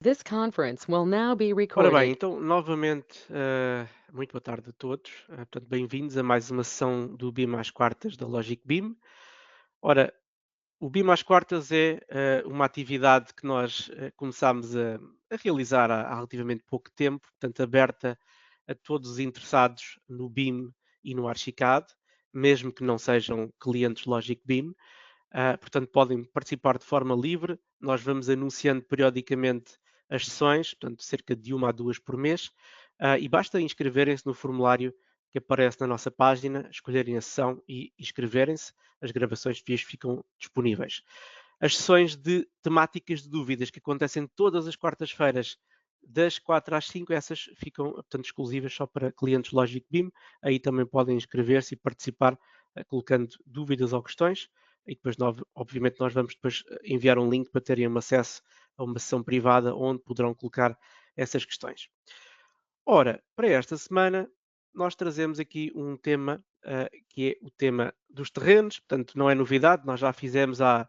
This conference will now be Ora bem, recorded. então, novamente, muito boa tarde a todos. Portanto, bem-vindos a mais uma sessão do BIM às quartas da Logic BIM. Ora, o BIM às quartas é uma atividade que nós começámos a realizar há relativamente pouco tempo, portanto, aberta a todos os interessados no BIM e no Archicad, mesmo que não sejam clientes Logic BIM. Portanto, podem participar de forma livre. Nós vamos anunciando periodicamente as sessões, portanto, cerca de uma a duas por mês, e basta inscreverem-se no formulário que aparece na nossa página, escolherem a sessão e inscreverem-se. As gravações depois ficam disponíveis. As sessões de temáticas de dúvidas que acontecem todas as quartas-feiras, das 4 às 5, essas ficam, portanto, exclusivas só para clientes Logic BIM. Aí também podem inscrever-se e participar, colocando dúvidas ou questões e depois, obviamente, nós vamos depois enviar um link para terem um acesso a uma sessão privada onde poderão colocar essas questões. Ora, para esta semana, nós trazemos aqui um tema que é o tema dos terrenos, portanto, não é novidade, nós já fizemos há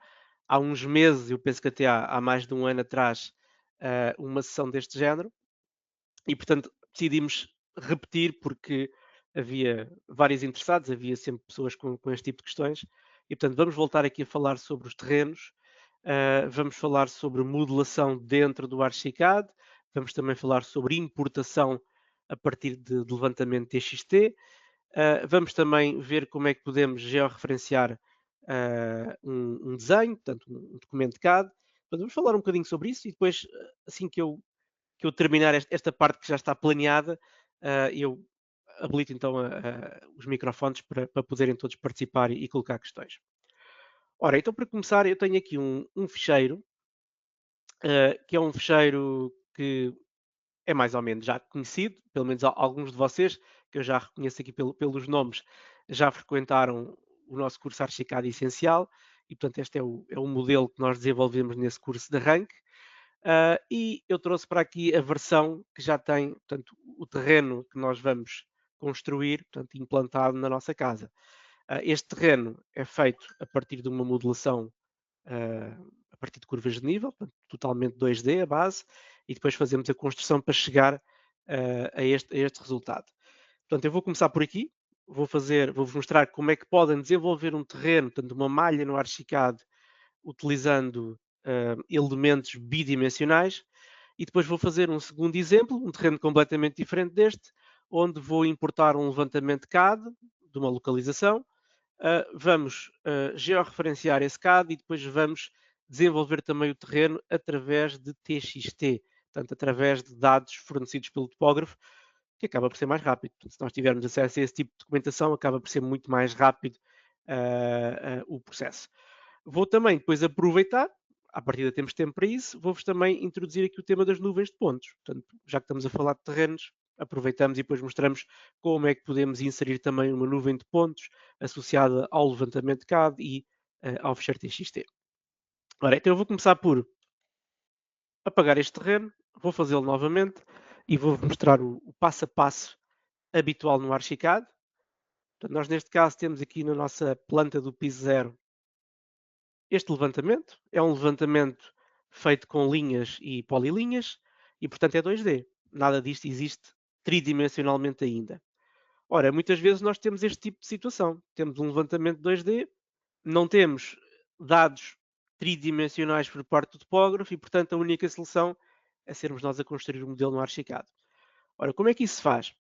uns meses, eu penso que até há mais de um ano atrás, uma sessão deste género, e portanto decidimos repetir porque havia vários interessados, havia sempre pessoas com este tipo de questões, e portanto vamos voltar aqui a falar sobre os terrenos, vamos falar sobre modelação dentro do Archicad, vamos também falar sobre importação a partir de levantamento TXT, vamos também ver como é que podemos georreferenciar um desenho, portanto um documento CAD. Portanto, vamos falar um bocadinho sobre isso e depois, assim que eu terminar esta parte que já está planeada, eu habilito então os microfones para poderem todos participar e colocar questões. Ora, então para começar, eu tenho aqui um ficheiro, que é um ficheiro que é mais ou menos já conhecido, pelo menos alguns de vocês, que eu já reconheço aqui pelos nomes, já frequentaram o nosso curso Archicad Essencial, e portanto este é o modelo que nós desenvolvemos nesse curso de arranque. E eu trouxe para aqui a versão que já tem, portanto, o terreno que nós vamos construir, portanto, implantado na nossa casa. Este terreno é feito a partir de uma modelação, a partir de curvas de nível, portanto, totalmente 2D a base, e depois fazemos a construção para chegar a este resultado. Portanto, eu vou começar por aqui, vou-vos mostrar como é que podem desenvolver um terreno, portanto, uma malha no Archicad, utilizando elementos bidimensionais, e depois vou fazer um segundo exemplo, um terreno completamente diferente deste, onde vou importar um levantamento CAD de uma localização, vamos georreferenciar esse CAD e depois vamos desenvolver também o terreno através de TXT, portanto, através de dados fornecidos pelo topógrafo, que acaba por ser mais rápido. Se nós tivermos acesso a esse tipo de documentação, acaba por ser muito mais rápido o processo. Vou também depois aproveitar, à partida temos tempo para isso, vou-vos também introduzir aqui o tema das nuvens de pontos. Portanto, já que estamos a falar de terrenos, aproveitamos e depois mostramos como é que podemos inserir também uma nuvem de pontos associada ao levantamento de CAD e ao fecheiro TXT. Ora, então eu vou começar por apagar este terreno, vou fazê-lo novamente e vou-vos mostrar o passo a passo habitual no Archicad. Portanto, nós neste caso temos aqui na nossa planta do piso zero este levantamento. É um levantamento feito com linhas e polilinhas e, portanto, é 2D. Nada disto existe tridimensionalmente ainda. Ora, muitas vezes nós temos este tipo de situação. Temos um levantamento 2D, não temos dados tridimensionais por parte do topógrafo e, portanto, a única solução é sermos nós a construir o modelo no Archicad. Ora, como é que isso se faz?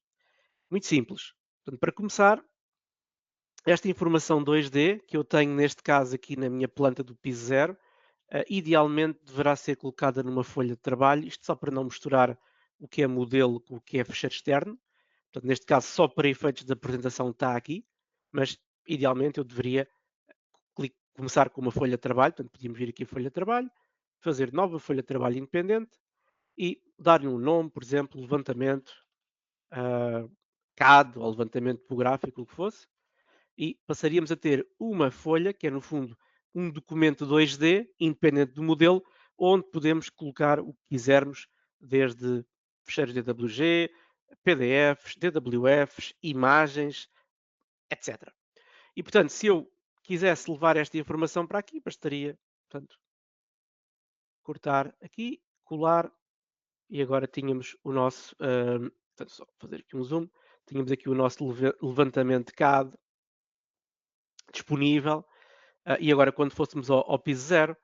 Muito simples. Portanto, para começar, esta informação 2D, que eu tenho neste caso aqui na minha planta do piso zero, idealmente deverá ser colocada numa folha de trabalho, isto só para não misturar o que é modelo com o que é fecheiro externo. Portanto, neste caso, só para efeitos de apresentação está aqui, mas idealmente eu deveria começar com uma folha de trabalho, portanto, podíamos vir aqui a folha de trabalho, fazer nova folha de trabalho independente e dar-lhe um nome, por exemplo, levantamento uh, CAD ou levantamento topográfico, o que fosse, e passaríamos a ter uma folha, que é no fundo um documento 2D, independente do modelo, onde podemos colocar o que quisermos, desde fecheiros DWG, PDFs, DWFs, imagens, etc. E, portanto, se eu quisesse levar esta informação para aqui, bastaria, portanto, cortar aqui, colar. e agora tínhamos o nosso, portanto, só fazer aqui um zoom, tínhamos aqui o nosso levantamento de CAD disponível, e agora quando fôssemos ao piso zero,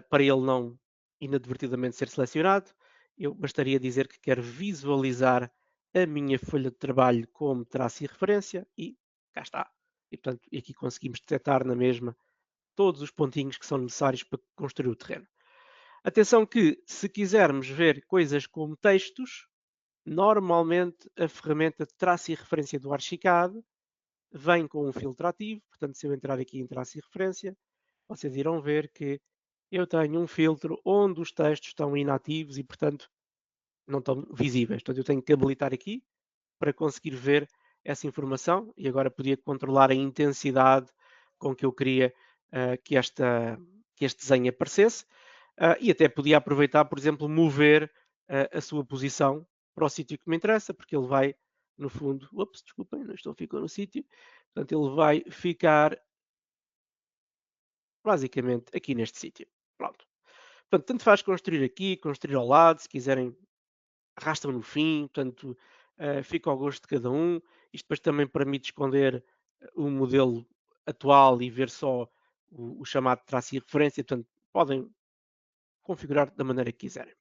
para ele não inadvertidamente ser selecionado, eu bastaria dizer que quero visualizar a minha folha de trabalho como traço e referência e cá está. E, portanto, e aqui conseguimos detectar na mesma todos os pontinhos que são necessários para construir o terreno. Atenção que, se quisermos ver coisas como textos, normalmente a ferramenta de traço e referência do Archicad vem com um filtro ativo, portanto, se eu entrar aqui em traço e referência, vocês irão ver que eu tenho um filtro onde os textos estão inativos e, portanto, não estão visíveis. Portanto, eu tenho que habilitar aqui para conseguir ver essa informação e agora podia controlar a intensidade com que eu queria que este desenho aparecesse e até podia aproveitar, por exemplo, mover a sua posição para o sítio que me interessa, porque ele vai, no fundo, ups, desculpem, não estou a ficar no sítio, portanto, ele vai ficar basicamente aqui neste sítio. Pronto. Portanto, tanto faz construir aqui, construir ao lado, se quiserem arrastam no fim, portanto, fica ao gosto de cada um. Isto depois também permite esconder o modelo atual e ver só o chamado traço e referência, portanto, podem configurar da maneira que quiserem.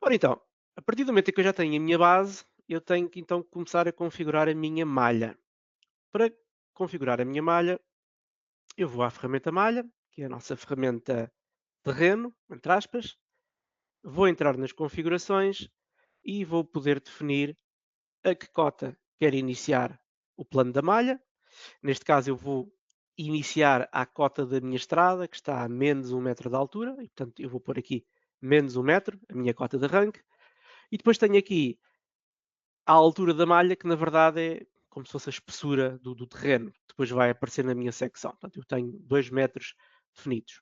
Ora então, a partir do momento em que eu já tenho a minha base, eu tenho que então começar a configurar a minha malha. Para configurar a minha malha, eu vou à ferramenta malha, que é a nossa ferramenta terreno, entre aspas, vou entrar nas configurações e vou poder definir a que cota quer iniciar o plano da malha. Neste caso, eu vou iniciar à cota da minha estrada, que está a menos 1 metro de altura, e portanto eu vou pôr aqui menos 1 metro, a minha cota de arranque. E depois tenho aqui a altura da malha, que na verdade é como se fosse a espessura do terreno, que depois vai aparecer na minha secção. Portanto, eu tenho 2 metros definidos.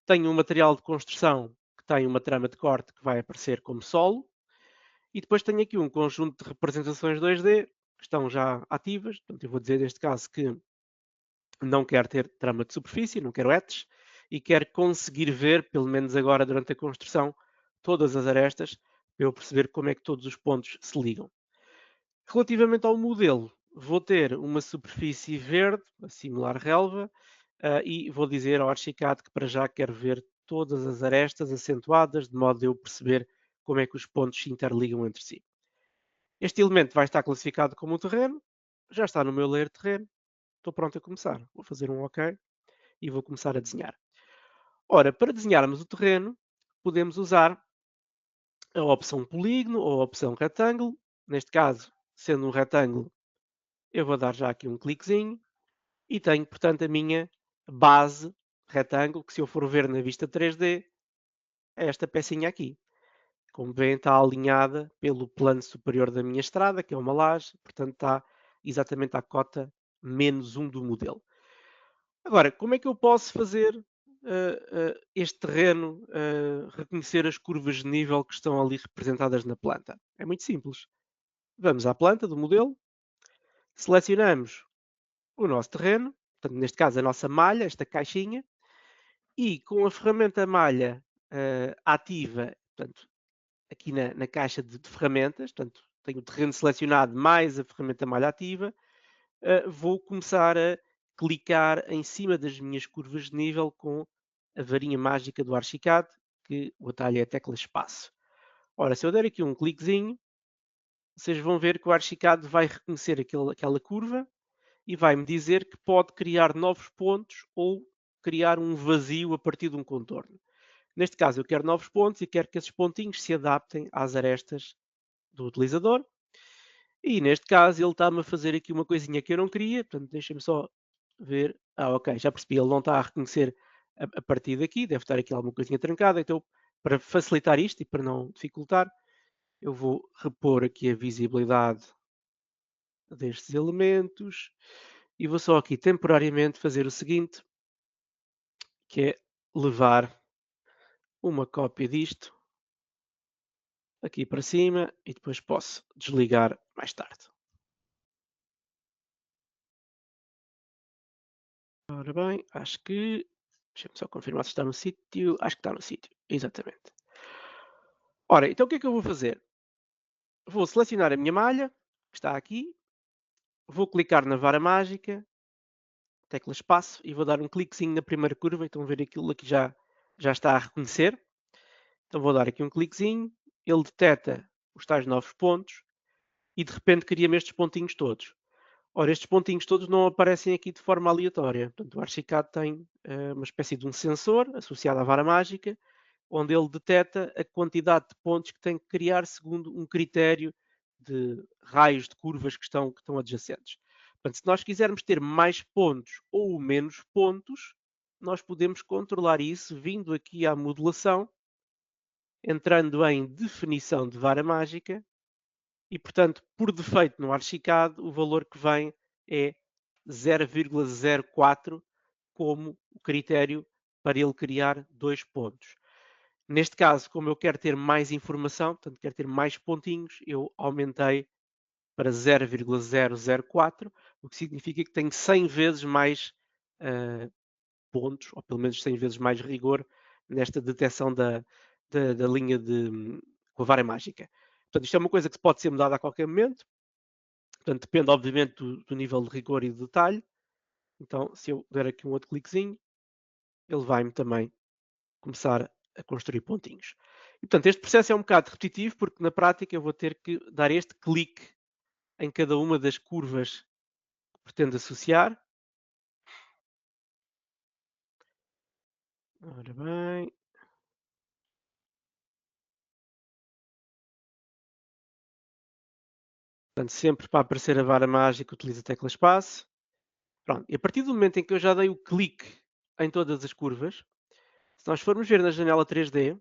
Tenho um material de construção que tem uma trama de corte que vai aparecer como solo, e depois tenho aqui um conjunto de representações 2D que estão já ativas. Portanto, eu vou dizer neste caso que não quero ter trama de superfície, não quero etches, e quero conseguir ver, pelo menos agora durante a construção, todas as arestas, para eu perceber como é que todos os pontos se ligam. Relativamente ao modelo, vou ter uma superfície verde, a simular relva, e vou dizer ao Archicad que para já quero ver todas as arestas acentuadas, de modo a eu perceber como é que os pontos se interligam entre si. Este elemento vai estar classificado como um terreno, já está no meu layer terreno, estou pronto a começar. Vou fazer um OK e vou começar a desenhar. Ora, para desenharmos o terreno, podemos usar a opção polígono ou a opção retângulo. Neste caso, sendo um retângulo, eu vou dar já aqui um cliquezinho e tenho, portanto, a minha base retângulo, que se eu for ver na vista 3D, é esta pecinha aqui. Como veem, está alinhada pelo plano superior da minha estrada, que é uma laje, portanto está exatamente à cota -1 do modelo. Agora, como é que eu posso fazer este terreno reconhecer as curvas de nível que estão ali representadas na planta? É muito simples. Vamos à planta do modelo, selecionamos o nosso terreno, portanto, neste caso a nossa malha, esta caixinha, e com a ferramenta malha ativa, portanto, aqui na caixa de ferramentas, portanto, tenho o terreno selecionado mais a ferramenta malha ativa, vou começar a clicar em cima das minhas curvas de nível com a varinha mágica do Archicad, que o atalho é a tecla espaço. Ora, se eu der aqui um cliquezinho, vocês vão ver que o Archicad vai reconhecer aquela curva e vai-me dizer que pode criar novos pontos ou criar um vazio a partir de um contorno. Neste caso, eu quero novos pontos e quero que esses pontinhos se adaptem às arestas do utilizador. E neste caso, ele está-me a fazer aqui uma coisinha que eu não queria, portanto, deixem-me só ver. Ok, já percebi, ele não está a reconhecer a partir daqui, deve estar aqui alguma coisinha trancada, então, para facilitar isto e para não dificultar, eu vou repor aqui a visibilidade destes elementos e vou só aqui temporariamente fazer o seguinte, que é levar uma cópia disto aqui para cima e depois posso desligar mais tarde. Ora bem, acho que. Deixa-me só confirmar se está no sítio. Acho que está no sítio, exatamente. Ora, então o que é que eu vou fazer? Vou selecionar a minha malha, que está aqui, vou clicar na vara mágica, tecla espaço, e vou dar um cliquezinho na primeira curva. Então, ver aquilo aqui já está a reconhecer. Então, vou dar aqui um cliquezinho, ele detecta os tais novos pontos e de repente cria-me estes pontinhos todos. Ora, estes pontinhos todos não aparecem aqui de forma aleatória. Portanto, o Archicad tem uma espécie de um sensor associado à vara mágica, onde ele detecta a quantidade de pontos que tem que criar segundo um critério de raios de curvas que estão adjacentes. Portanto, se nós quisermos ter mais pontos ou menos pontos, nós podemos controlar isso vindo aqui à modulação, entrando em definição de vara mágica e, portanto, por defeito no Archicad, o valor que vem é 0,04 como o critério para ele criar 2 pontos. Neste caso, como eu quero ter mais informação, portanto, quero ter mais pontinhos, eu aumentei para 0,004, o que significa que tenho 100 vezes mais pontos, ou pelo menos 100 vezes mais rigor nesta detecção da linha com a vara mágica. Portanto, isto é uma coisa que pode ser mudada a qualquer momento, portanto, depende obviamente do nível de rigor e de detalhe. Então, se eu der aqui um outro cliquezinho, ele vai-me também começar a construir pontinhos. E, portanto, este processo é um bocado repetitivo, porque na prática eu vou ter que dar este clique em cada uma das curvas que pretendo associar. Ora bem. Portanto, sempre para aparecer a vara mágica, utilizo a tecla espaço. Pronto. E a partir do momento em que eu já dei o clique em todas as curvas, se nós formos ver na janela 3D,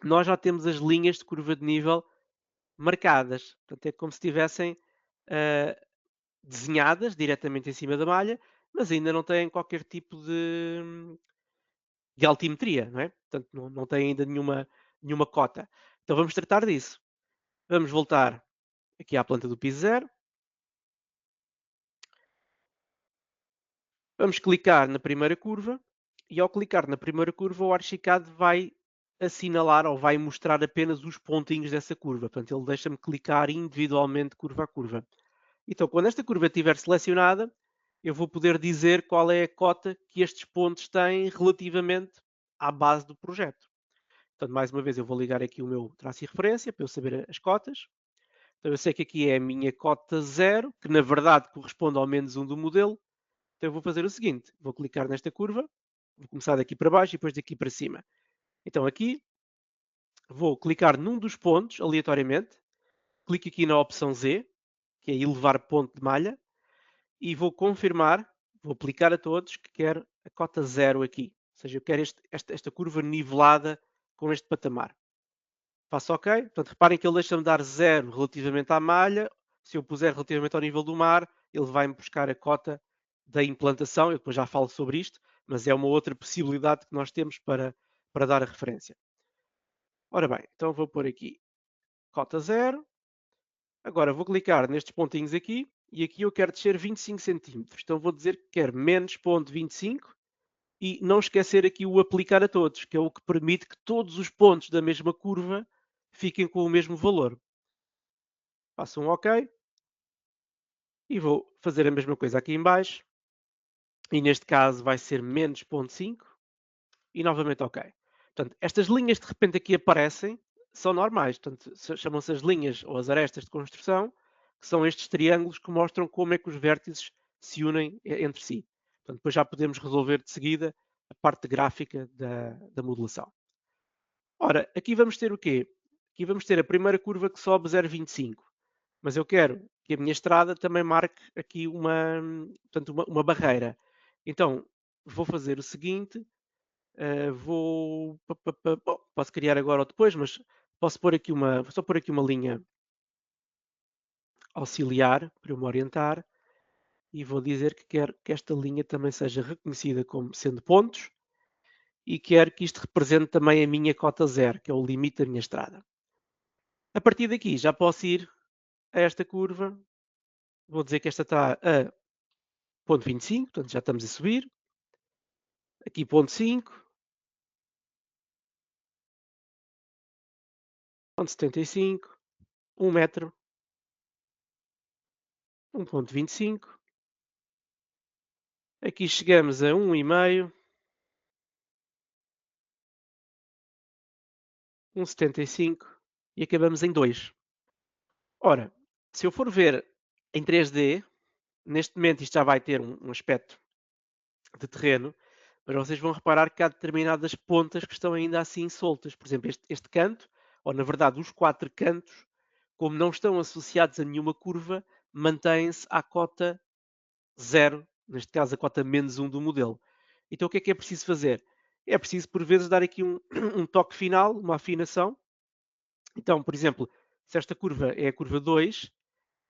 nós já temos as linhas de curva de nível marcadas. Portanto, é como se estivessem desenhadas diretamente em cima da malha, mas ainda não têm qualquer tipo de altimetria, não é? Portanto, não têm ainda nenhuma cota. Então vamos tratar disso. Vamos voltar aqui à planta do piso zero. Vamos clicar na primeira curva e ao clicar na primeira curva o Archicad vai assinalar ou vai mostrar apenas os pontinhos dessa curva. Portanto, ele deixa-me clicar individualmente curva a curva. Então, quando esta curva estiver selecionada, eu vou poder dizer qual é a cota que estes pontos têm relativamente à base do projeto. Portanto, mais uma vez, eu vou ligar aqui o meu traço e referência para eu saber as cotas. Então, eu sei que aqui é a minha cota 0, que na verdade corresponde ao menos 1 do modelo. Então, eu vou fazer o seguinte: vou clicar nesta curva, vou começar daqui para baixo e depois daqui para cima. Então, aqui vou clicar num dos pontos aleatoriamente, clico aqui na opção Z, que é elevar ponto de malha, e vou confirmar, vou aplicar a todos que quero a cota 0 aqui. Ou seja, eu quero esta curva nivelada com este patamar. Faço OK. Portanto, reparem que ele deixa-me dar 0 relativamente à malha. Se eu puser relativamente ao nível do mar, ele vai-me buscar a cota da implantação. Eu depois já falo sobre isto, mas é uma outra possibilidade que nós temos para dar a referência. Ora bem, então vou pôr aqui cota 0. Agora vou clicar nestes pontinhos aqui e aqui eu quero descer 25 centímetros. Então vou dizer que quero menos ponto 25 e não esquecer aqui o aplicar a todos, que é o que permite que todos os pontos da mesma curva fiquem com o mesmo valor. Faço um OK e vou fazer a mesma coisa aqui em baixo. E neste caso vai ser menos ponto 5 e novamente OK. Portanto, estas linhas de repente aqui aparecem, são normais. Portanto, chamam-se as linhas ou as arestas de construção, que são estes triângulos que mostram como é que os vértices se unem entre si. Portanto, depois já podemos resolver de seguida a parte gráfica da modelação. Ora, aqui vamos ter o quê? Aqui vamos ter a primeira curva que sobe 0,25. Mas eu quero que a minha estrada também marque aqui portanto, uma barreira. Então, vou fazer o seguinte. Bom, posso criar agora ou depois, mas posso pôr aqui vou só pôr aqui uma linha auxiliar para eu me orientar e vou dizer que quero que esta linha também seja reconhecida como sendo pontos e quero que isto represente também a minha cota 0, que é o limite da minha estrada. A partir daqui já posso ir a esta curva, vou dizer que esta está a ponto 25, portanto já estamos a subir. Aqui ponto 5, 1,75, 1 metro, 1,25. Aqui chegamos a 1,5, 1,75 e acabamos em 2. Ora, se eu for ver em 3D, neste momento isto já vai ter um aspecto de terreno, mas vocês vão reparar que há determinadas pontas que estão ainda assim soltas. Por exemplo, este canto, ou na verdade os 4 cantos, como não estão associados a nenhuma curva, mantêm-se à cota 0, neste caso a cota -1 do modelo. Então o que é preciso fazer? É preciso por vezes dar aqui um toque final, uma afinação. Então, por exemplo, se esta curva é a curva 2,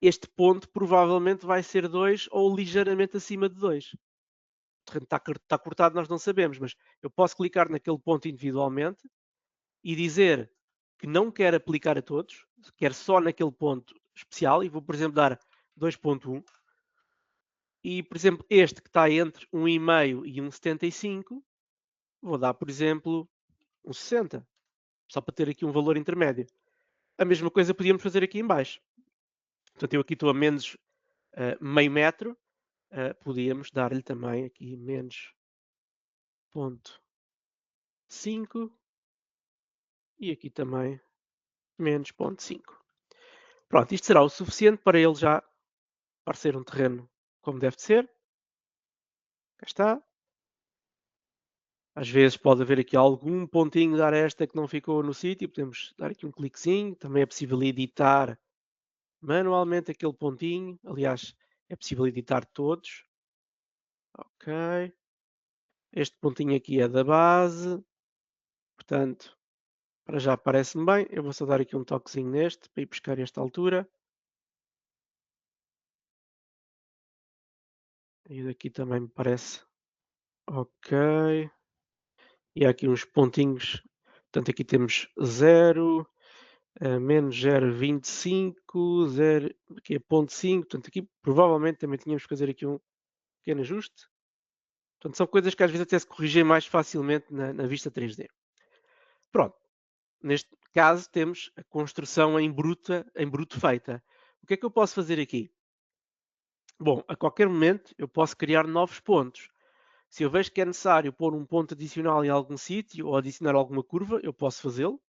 este ponto provavelmente vai ser 2 ou ligeiramente acima de 2. O terreno está cortado, nós não sabemos, mas eu posso clicar naquele ponto individualmente e dizer que não quero aplicar a todos, quero só naquele ponto especial e vou, por exemplo, dar 2.1. E, por exemplo, este que está entre 1,5 e 1,75, vou dar, por exemplo, 1,60, só para ter aqui um valor intermédio. A mesma coisa podíamos fazer aqui em baixo. Portanto, eu aqui estou a menos meio metro, podíamos dar-lhe também aqui menos 0,5 e aqui também menos 0,5. Pronto, isto será o suficiente para ele já parecer um terreno como deve de ser. Cá está. Às vezes pode haver aqui algum pontinho da aresta que não ficou no sítio, podemos dar aqui um cliquezinho. Também é possível editar manualmente aquele pontinho. Aliás, é possível editar todos. Ok. Este pontinho aqui é da base. Portanto, para já parece-me bem. Eu vou só dar aqui um toquezinho neste para ir buscar esta altura. E daqui também me parece ok. E há aqui uns pontinhos. Portanto, aqui temos 0, menos 0,25, 0, aqui é 0,5. Portanto, aqui provavelmente também tínhamos que fazer aqui um pequeno ajuste. Portanto, são coisas que às vezes até se corrigem mais facilmente na vista 3D. Pronto. Neste caso temos a construção em bruto feita. O que é que eu posso fazer aqui? Bom, a qualquer momento eu posso criar novos pontos. Se eu vejo que é necessário pôr um ponto adicional em algum sítio ou adicionar alguma curva, eu posso fazê-lo.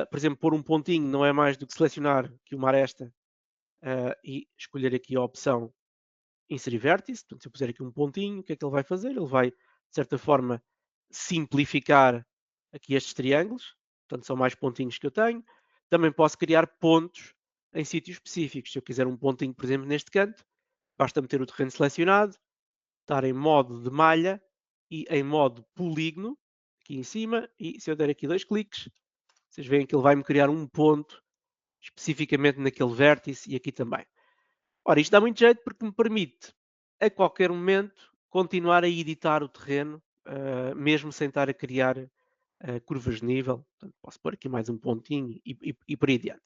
Por exemplo, pôr um pontinho não é mais do que selecionar aqui uma aresta e escolher aqui a opção inserir vértice. Portanto, se eu puser aqui um pontinho, o que é que ele vai fazer? Ele vai, de certa forma, simplificar aqui estes triângulos. Portanto, são mais pontinhos que eu tenho. Também posso criar pontos em sítios específicos. Se eu quiser um pontinho, por exemplo, neste canto, basta meter o terreno selecionado, estar em modo de malha e em modo polígono, aqui em cima, e se eu der aqui 2 cliques, vocês veem que ele vai-me criar um ponto especificamente naquele vértice e aqui também. Ora, isto dá muito jeito porque me permite, a qualquer momento, continuar a editar o terreno, mesmo sem estar a criar curvas de nível. Portanto, posso pôr aqui mais um pontinho e por aí adiante.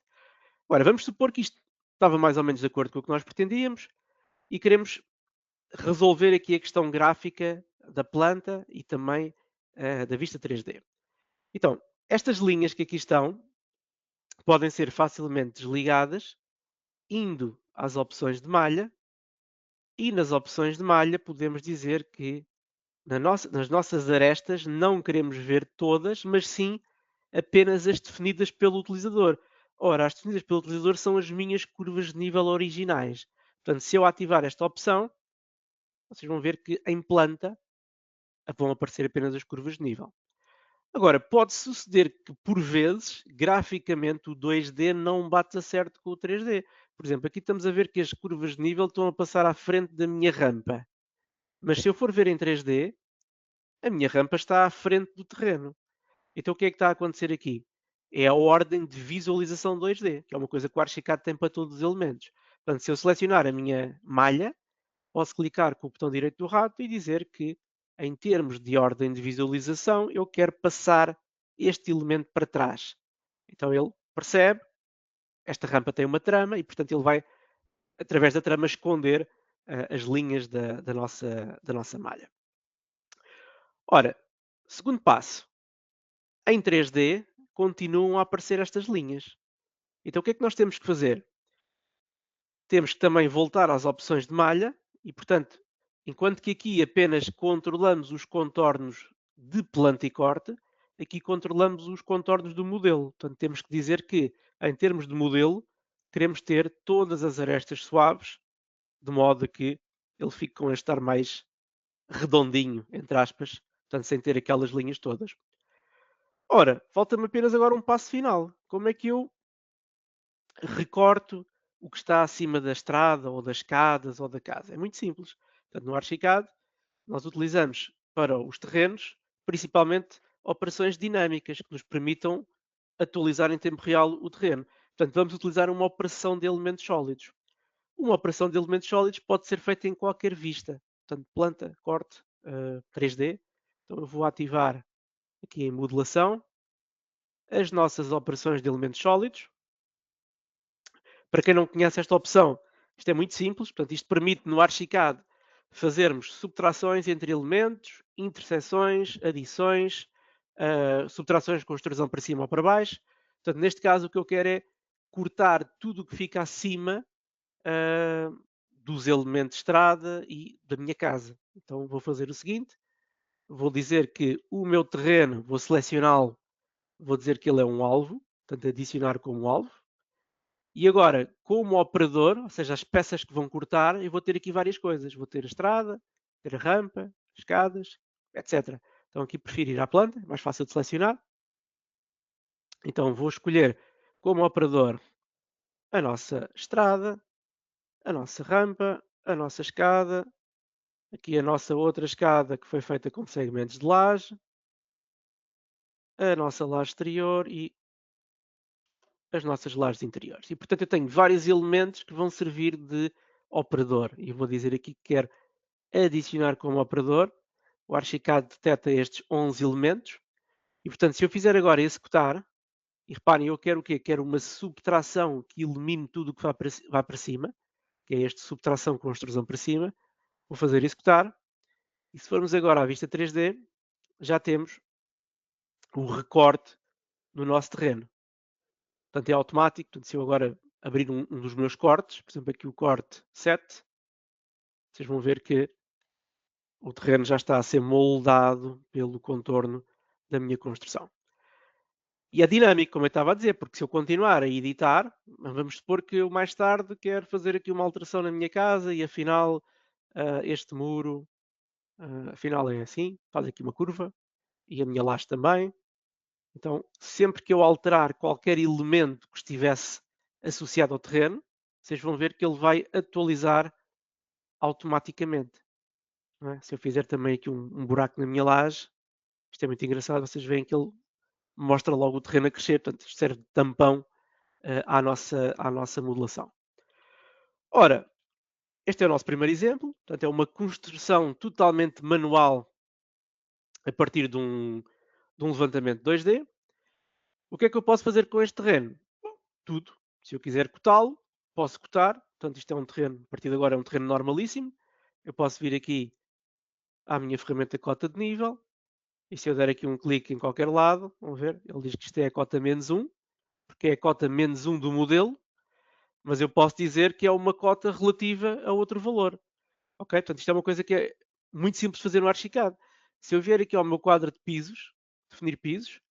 Agora, vamos supor que isto estava mais ou menos de acordo com o que nós pretendíamos e queremos resolver aqui a questão gráfica da planta e também da vista 3D. Então, estas linhas que aqui estão podem ser facilmente desligadas indo às opções de malha e nas opções de malha podemos dizer que nas nossas arestas não queremos ver todas, mas sim apenas as definidas pelo utilizador. Ora, as definidas pelo utilizador são as minhas curvas de nível originais. Portanto, se eu ativar esta opção, vocês vão ver que em planta vão aparecer apenas as curvas de nível. Agora, pode suceder que, por vezes, graficamente o 2D não bate certo com o 3D. Por exemplo, aqui estamos a ver que as curvas de nível estão a passar à frente da minha rampa. Mas se eu for ver em 3D, a minha rampa está à frente do terreno. Então o que é que está a acontecer aqui? É a ordem de visualização 2D, que é uma coisa que o Archicad tem para todos os elementos. Portanto, se eu selecionar a minha malha, posso clicar com o botão direito do rato e dizer que, em termos de ordem de visualização, eu quero passar este elemento para trás. Então ele percebe, esta rampa tem uma trama e, portanto, ele vai, através da trama, esconder as linhas da nossa malha. Ora, segundo passo, em 3D, continuam a aparecer estas linhas. Então o que é que nós temos que fazer? Temos que também voltar às opções de malha e, portanto, enquanto que aqui apenas controlamos os contornos de planta e corte, aqui controlamos os contornos do modelo. Portanto, temos que dizer que, em termos de modelo, queremos ter todas as arestas suaves, de modo a que ele fique com este ar mais redondinho, entre aspas, portanto, sem ter aquelas linhas todas. Ora, falta-me apenas agora um passo final. Como é que eu recorto o que está acima da estrada ou das escadas ou da casa? É muito simples. Portanto, no Archicad, nós utilizamos para os terrenos, principalmente operações dinâmicas que nos permitam atualizar em tempo real o terreno. Portanto, vamos utilizar uma operação de elementos sólidos. Uma operação de elementos sólidos pode ser feita em qualquer vista. Portanto, planta, corte, 3D. Então, eu vou ativar aqui em modelação as nossas operações de elementos sólidos. Para quem não conhece esta opção, isto é muito simples. Portanto, isto permite no Archicad fazermos subtrações entre elementos, interseções, adições, subtrações com extrusão para cima ou para baixo. Portanto, neste caso, o que eu quero é cortar tudo o que fica acima dos elementos de estrada e da minha casa. Então, vou fazer o seguinte. Vou dizer que o meu terreno, vou selecioná-lo, vou dizer que ele é um alvo. Portanto, adicionar como alvo. E agora, como operador, ou seja, as peças que vão cortar, eu vou ter aqui várias coisas. Vou ter a estrada, ter a rampa, escadas, etc. Então aqui prefiro ir à planta, é mais fácil de selecionar. Então vou escolher como operador a nossa estrada, a nossa rampa, a nossa escada, aqui a nossa outra escada que foi feita com segmentos de laje, a nossa laje exterior e as nossas lajes interiores. E portanto eu tenho vários elementos que vão servir de operador. E vou dizer aqui que quero adicionar como operador. O Archicad detecta estes 11 elementos. E portanto, se eu fizer agora executar, e reparem, eu quero o quê? Quero uma subtração que elimine tudo o que vai para cima, que é este subtração com extrusão para cima. Vou fazer executar. E se formos agora à vista 3D, já temos o recorte do nosso terreno. Portanto, é automático. Portanto, se eu agora abrir um dos meus cortes, por exemplo, aqui o corte 7, vocês vão ver que o terreno já está a ser moldado pelo contorno da minha construção. E é dinâmico, como eu estava a dizer, porque se eu continuar a editar, vamos supor que eu mais tarde quero fazer aqui uma alteração na minha casa e afinal este muro, afinal é assim, faz aqui uma curva e a minha laje também. Então, sempre que eu alterar qualquer elemento que estivesse associado ao terreno, vocês vão ver que ele vai atualizar automaticamente. Não é? Se eu fizer também aqui um buraco na minha laje, isto é muito engraçado, vocês veem que ele mostra logo o terreno a crescer, portanto isto serve de tampão à nossa modelação. Ora, este é o nosso primeiro exemplo, portanto é uma construção totalmente manual a partir de um levantamento 2D. O que é que eu posso fazer com este terreno? Tudo. Se eu quiser cotá-lo, posso cotar. Portanto, isto é um terreno, a partir de agora é um terreno normalíssimo. Eu posso vir aqui à minha ferramenta cota de nível. E se eu der aqui um clique em qualquer lado, vão ver, ele diz que isto é a cota -1, porque é a cota -1 do modelo, mas eu posso dizer que é uma cota relativa a outro valor. Ok? Portanto, isto é uma coisa que é muito simples de fazer no Archicad. Se eu vier aqui ao meu quadro de pisos, definir pisos,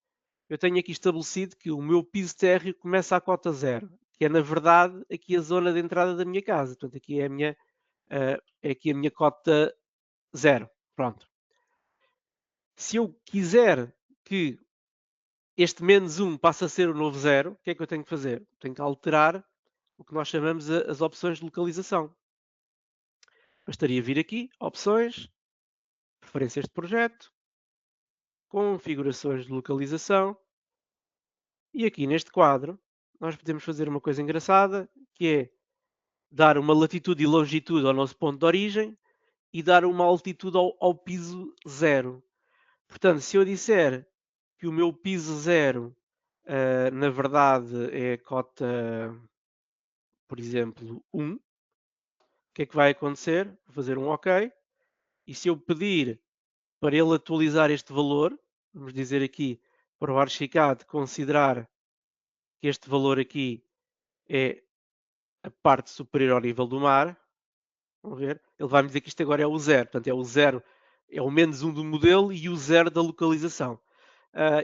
eu tenho aqui estabelecido que o meu piso térreo começa à cota 0, que é na verdade aqui a zona de entrada da minha casa. Portanto, aqui é aqui a minha cota 0. Pronto. Se eu quiser que este -1 passe a ser o novo 0, o que é que eu tenho que fazer? Tenho que alterar o que nós chamamos as opções de localização. Bastaria vir aqui, opções, preferências de projeto, configurações de localização, e aqui neste quadro nós podemos fazer uma coisa engraçada, que é dar uma latitude e longitude ao nosso ponto de origem e dar uma altitude ao piso 0. Portanto, se eu disser que o meu piso 0, na verdade, é a cota, por exemplo, 1, o que é que vai acontecer? Vou fazer um OK. E se eu pedir para ele atualizar este valor, vamos dizer aqui para o Archicad considerar que este valor aqui é a parte superior ao nível do mar, vão ver, ele vai-me dizer que isto agora é o zero, portanto é o zero, é o menos um do modelo e o zero da localização.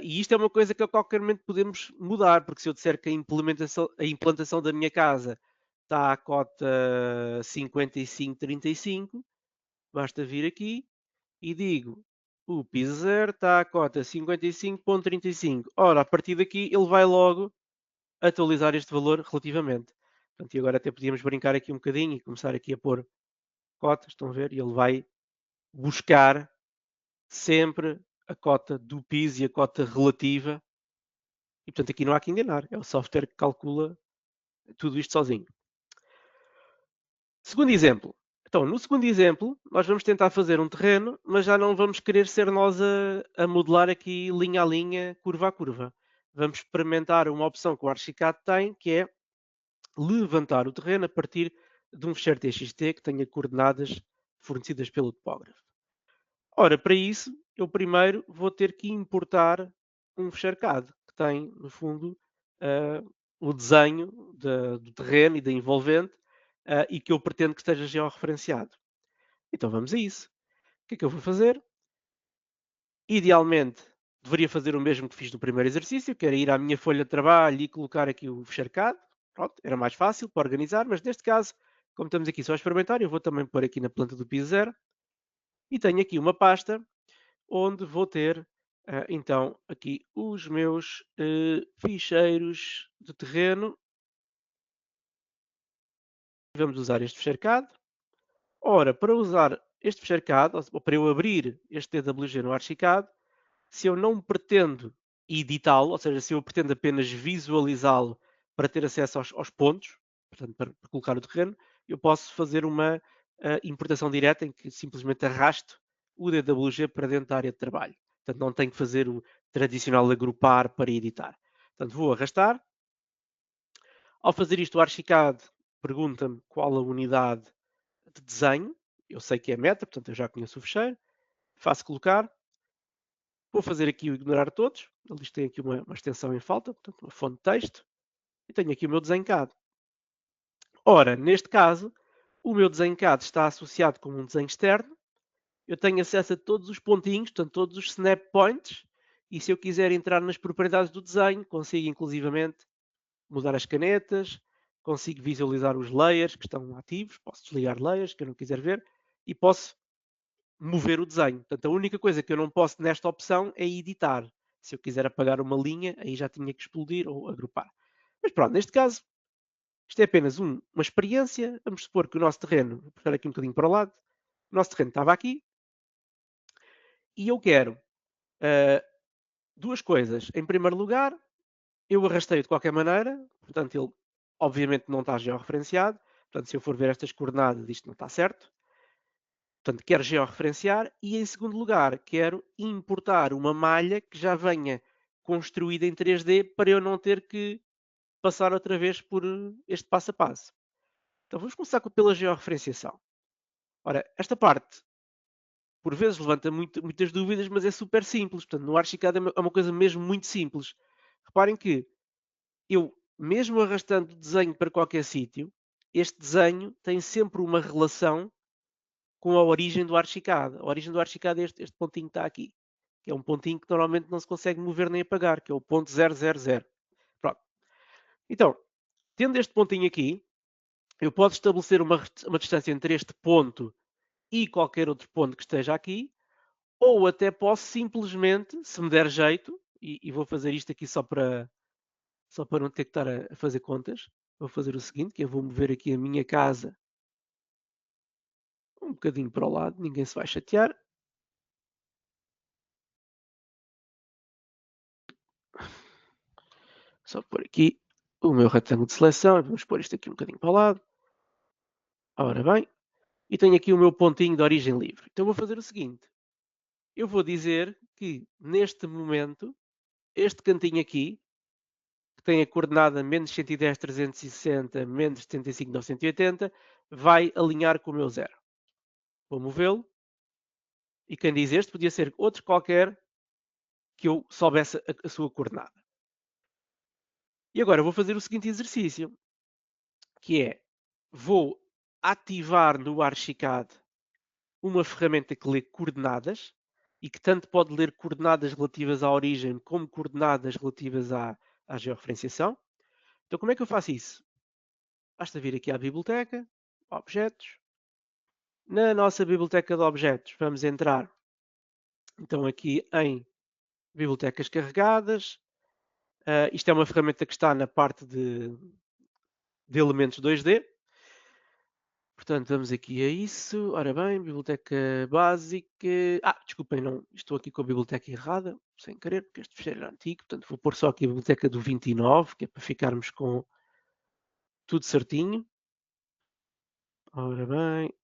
E isto é uma coisa que a qualquer momento podemos mudar, porque se eu disser que a implantação da minha casa está à cota 55,35, basta vir aqui e digo, o piso zero está à cota 55,35. Ora, a partir daqui ele vai logo atualizar este valor relativamente. Portanto, e agora até podíamos brincar aqui um bocadinho e começar aqui a pôr cotas, estão a ver? E ele vai buscar sempre a cota do piso e a cota relativa. E portanto aqui não há que enganar, é o software que calcula tudo isto sozinho. Segundo exemplo. Então, no segundo exemplo, nós vamos tentar fazer um terreno, mas já não vamos querer ser nós a modelar aqui linha a linha, curva a curva. Vamos experimentar uma opção que o Archicad tem, que é levantar o terreno a partir de um fecheiro TXT que tenha coordenadas fornecidas pelo topógrafo. Ora, para isso, eu primeiro vou ter que importar um fecheiro CAD, que tem, no fundo, o desenho do terreno e da envolvente, e que eu pretendo que esteja georreferenciado. Então vamos a isso. O que é que eu vou fazer? Idealmente, deveria fazer o mesmo que fiz no primeiro exercício, que era ir à minha folha de trabalho e colocar aqui o fecheiro CAD. Pronto, era mais fácil para organizar, mas neste caso, como estamos aqui só a experimentar, eu vou também pôr aqui na planta do piso zero. E tenho aqui uma pasta onde vou ter então aqui os meus ficheiros de terreno. Vamos usar este fecheiro CAD. Ora, para usar este fecheiro CAD, ou para eu abrir este DWG no Archicad, se eu não pretendo editá-lo, ou seja, se eu pretendo apenas visualizá-lo para ter acesso aos pontos, portanto, para colocar o terreno, eu posso fazer uma importação direta em que simplesmente arrasto o DWG para dentro da área de trabalho. Portanto, não tenho que fazer o tradicional agrupar para editar. Portanto, vou arrastar. Ao fazer isto, o Archicad pergunta-me qual a unidade de desenho. Eu sei que é meta, portanto, eu já conheço o fecheiro. Faço colocar. Vou fazer aqui o ignorar todos. Eles têm aqui uma extensão em falta, portanto, uma fonte de texto. E tenho aqui o meu desenho CAD. Ora, neste caso, o meu desenho CAD está associado com um desenho externo. Eu tenho acesso a todos os pontinhos, portanto, todos os snap points. E se eu quiser entrar nas propriedades do desenho, consigo inclusivamente mudar as canetas, consigo visualizar os layers que estão ativos, posso desligar layers que eu não quiser ver e posso mover o desenho. Portanto, a única coisa que eu não posso nesta opção é editar. Se eu quiser apagar uma linha, aí já tinha que explodir ou agrupar. Mas pronto, neste caso, isto é apenas uma experiência. Vamos supor que o nosso terreno, vou puxar aqui um bocadinho para o lado, o nosso terreno estava aqui e eu quero duas coisas. Em primeiro lugar, eu arrastei de qualquer maneira, portanto ele obviamente não está georreferenciado, portanto se eu for ver estas coordenadas isto não está certo. Portanto, quero georreferenciar e, em segundo lugar, quero importar uma malha que já venha construída em 3D para eu não ter que passar outra vez por este passo a passo. Então, vamos começar pela georreferenciação. Ora, esta parte, por vezes, levanta muitas dúvidas, mas é super simples. Portanto, no Archicad é uma coisa mesmo muito simples. Reparem que eu, mesmo arrastando o desenho para qualquer sítio, este desenho tem sempre uma relação com a origem do Archicad. A origem do Archicad é este pontinho que está aqui, que é um pontinho que normalmente não se consegue mover nem apagar, que é o ponto 000. Pronto. Então, tendo este pontinho aqui, eu posso estabelecer uma distância entre este ponto e qualquer outro ponto que esteja aqui, ou até posso simplesmente, se me der jeito, e vou fazer isto aqui só para não ter que estar a fazer contas, vou fazer o seguinte, que eu vou mover aqui a minha casa um bocadinho para o lado, ninguém se vai chatear. Só pôr aqui o meu retângulo de seleção, vamos pôr isto aqui um bocadinho para o lado. Ora bem, e tenho aqui o meu pontinho de origem livre. Então vou fazer o seguinte, eu vou dizer que neste momento, este cantinho aqui, que tem a coordenada menos 110, 360, menos 75, 980, vai alinhar com o meu zero. Vou movê-lo, e quem diz este podia ser outro qualquer que eu soubesse a sua coordenada. E agora vou fazer o seguinte exercício, que é, vou ativar no Archicad uma ferramenta que lê coordenadas e que tanto pode ler coordenadas relativas à origem como coordenadas relativas à georreferenciação. Então, como é que eu faço isso? Basta vir aqui à biblioteca, objetos. Na nossa biblioteca de objetos, vamos entrar então aqui em bibliotecas carregadas. Isto é uma ferramenta que está na parte de elementos 2D. Portanto, vamos aqui a isso. Ora bem, biblioteca básica. Desculpem, não. Estou aqui com a biblioteca errada, sem querer, porque este fecheiro era antigo. Portanto, vou pôr só aqui a biblioteca do 29, que é para ficarmos com tudo certinho. Ora bem.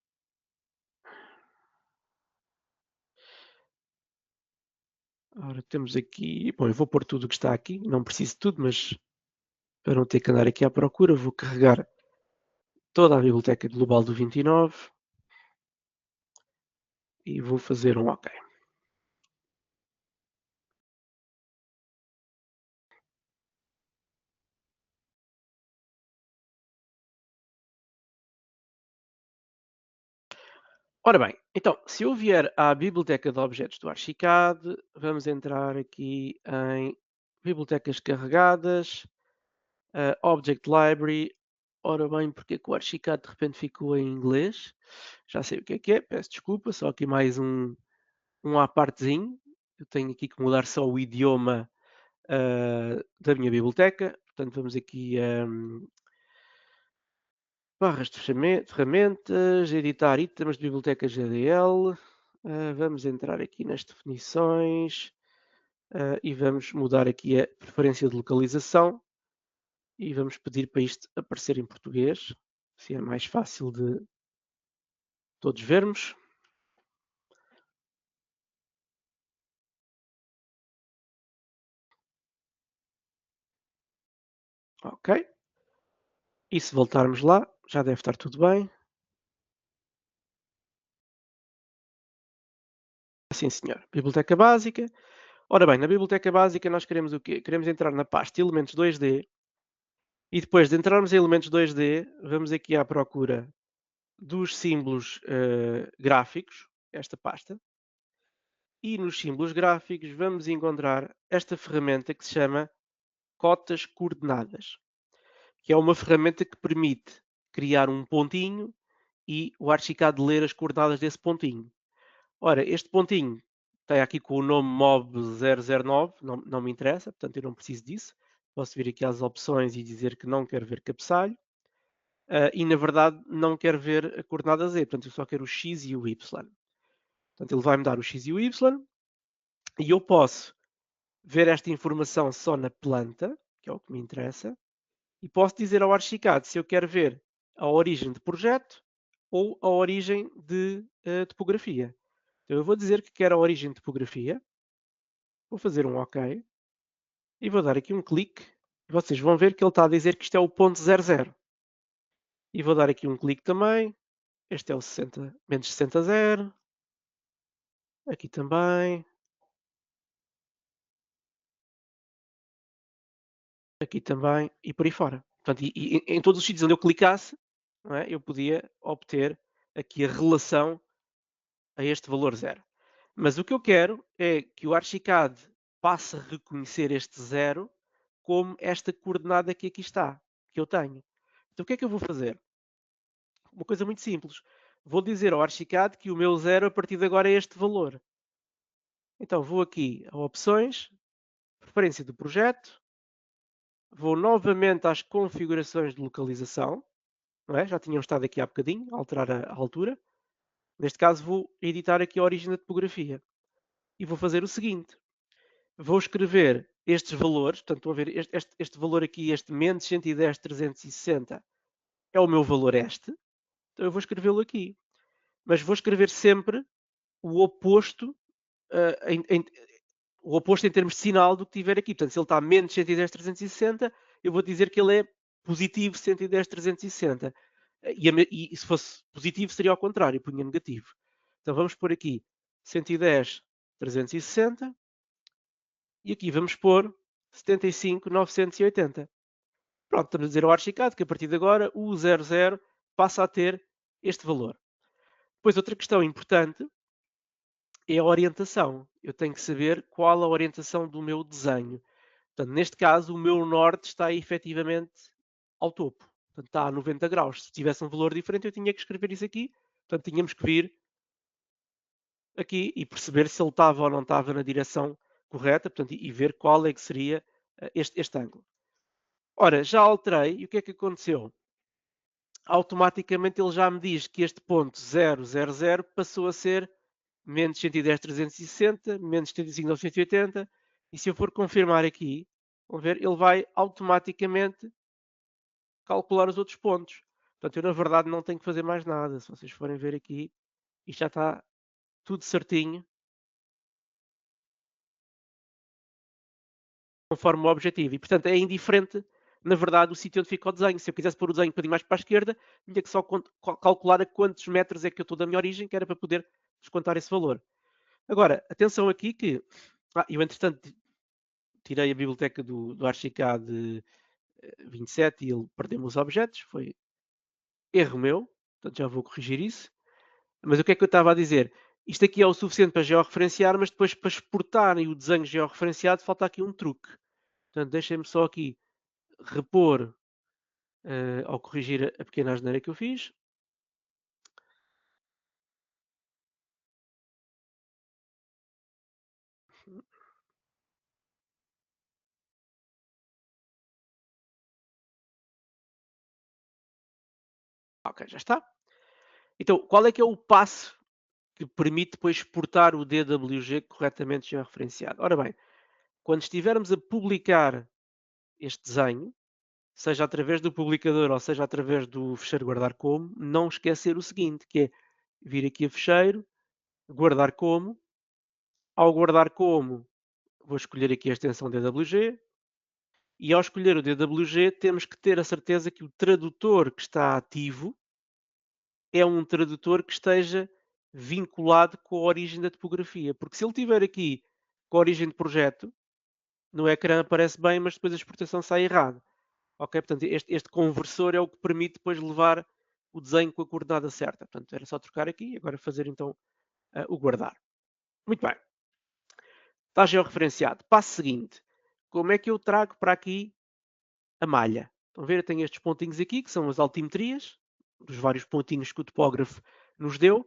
Ora, temos aqui. Bom, eu vou pôr tudo o que está aqui. Não preciso de tudo, mas para não ter que andar aqui à procura, vou carregar toda a biblioteca global do 29 e vou fazer um OK. Ora bem, então, se eu vier à biblioteca de objetos do Archicad, vamos entrar aqui em bibliotecas carregadas, Object Library. Ora bem, porque é que o Archicad de repente ficou em inglês? Já sei o que é, peço desculpa, só aqui mais um à partezinho. Eu tenho aqui que mudar só o idioma da minha biblioteca. Portanto, vamos aqui a barras de ferramentas, editar itens de biblioteca GDL. Vamos entrar aqui nas definições e vamos mudar aqui a preferência de localização e vamos pedir para isto aparecer em português, se é mais fácil de todos vermos. Ok. E se voltarmos lá, já deve estar tudo bem. Sim, senhor. Biblioteca básica. Ora bem, na biblioteca básica nós queremos o quê? Queremos entrar na pasta elementos 2D e depois de entrarmos em elementos 2D, vamos aqui à procura dos símbolos gráficos, esta pasta, e nos símbolos gráficos vamos encontrar esta ferramenta que se chama cotas coordenadas, que é uma ferramenta que permite criar um pontinho e o Archicad ler as coordenadas desse pontinho. Ora, este pontinho está aqui com o nome MOB009, não me interessa, portanto eu não preciso disso. Posso vir aqui às opções e dizer que não quero ver cabeçalho. E na verdade não quero ver a coordenada Z, portanto eu só quero o X e o Y. Portanto ele vai-me dar o X e o Y e eu posso ver esta informação só na planta, que é o que me interessa, e posso dizer ao Archicad se eu quero ver a origem de projeto ou a origem de topografia. Então eu vou dizer que quero a origem de topografia, vou fazer um OK e vou dar aqui um clique. E vocês vão ver que ele está a dizer que isto é o ponto 00. E vou dar aqui um clique também. Este é o 60, menos 60, 0. Aqui também. Aqui também. E por aí fora. Portanto, e em todos os sítios onde eu clicasse, não é, eu podia obter aqui a relação a este valor 0. Mas o que eu quero é que o Archicad passe a reconhecer este 0 como esta coordenada que aqui está, que eu tenho. Então o que é que eu vou fazer? Uma coisa muito simples. Vou dizer ao Archicad que o meu 0 a partir de agora é este valor. Então vou aqui a opções, preferência do projeto, vou novamente às configurações de localização, não é? Já tinham estado aqui há bocadinho, alterar a altura. Neste caso vou editar aqui a origem da topografia. E vou fazer o seguinte. Vou escrever estes valores, portanto, estão a ver este valor aqui, este menos 110,360 é o meu valor este, então eu vou escrevê-lo aqui. Mas vou escrever sempre o oposto, o oposto em termos de sinal do que tiver aqui. Portanto, se ele está menos 110,360, eu vou dizer que ele é positivo 110,360. E se fosse positivo seria ao contrário, punha negativo. Então vamos pôr aqui 110,360 e aqui vamos pôr 75.980. Pronto, estamos a dizer ao Archicad que a partir de agora o 00 passa a ter este valor. Depois, outra questão importante é a orientação. Eu tenho que saber qual a orientação do meu desenho. Portanto, neste caso, o meu norte está efetivamente ao topo. Portanto, está a 90 graus. Se tivesse um valor diferente, eu tinha que escrever isso aqui. Portanto, tínhamos que vir aqui e perceber se ele estava ou não estava na direção correta, portanto, e ver qual é que seria este ângulo. Ora, já alterei e o que é que aconteceu? Automaticamente ele já me diz que este ponto 000 passou a ser menos 110.360, menos 75.980, e se eu for confirmar aqui, vão ver, ele vai automaticamente calcular os outros pontos. Portanto, eu na verdade não tenho que fazer mais nada. Se vocês forem ver aqui, isto já está tudo certinho, conforme o objetivo. E, portanto, é indiferente, na verdade, o sítio onde fica o desenho. Se eu quisesse pôr o desenho um bocadinho mais para a esquerda, tinha que só calcular a quantos metros é que eu estou da minha origem, que era para poder descontar esse valor. Agora, atenção aqui que... eu, entretanto, tirei a biblioteca do Archicad 27 e ele perdeu-me os objetos. Foi erro meu. Portanto, já vou corrigir isso. Mas o que é que eu estava a dizer? Isto aqui é o suficiente para georreferenciar, mas depois para exportarem o desenho georreferenciado falta aqui um truque. Portanto, deixem-me só aqui repor ao corrigir a pequena asneira que eu fiz. Ok, já está. Então, qual é que é o passo que permite depois exportar o DWG corretamente georreferenciado? Ora bem, quando estivermos a publicar este desenho, seja através do publicador ou seja através do fecheiro guardar como, não esquecer o seguinte, que é vir aqui a fecheiro, guardar como. Ao guardar como, vou escolher aqui a extensão DWG. E ao escolher o DWG, temos que ter a certeza que o tradutor que está ativo é um tradutor que esteja vinculado com a origem da topografia. Porque se ele tiver aqui com a origem de projeto, no ecrã aparece bem, mas depois a exportação sai errado. Ok? Portanto, este conversor é o que permite depois levar o desenho com a coordenada certa. Portanto, era só trocar aqui e agora fazer então o guardar. Muito bem. Está georreferenciado. Passo seguinte. Como é que eu trago para aqui a malha? Estão a ver? Eu tenho estes pontinhos aqui, que são as altimetrias, dos vários pontinhos que o topógrafo nos deu.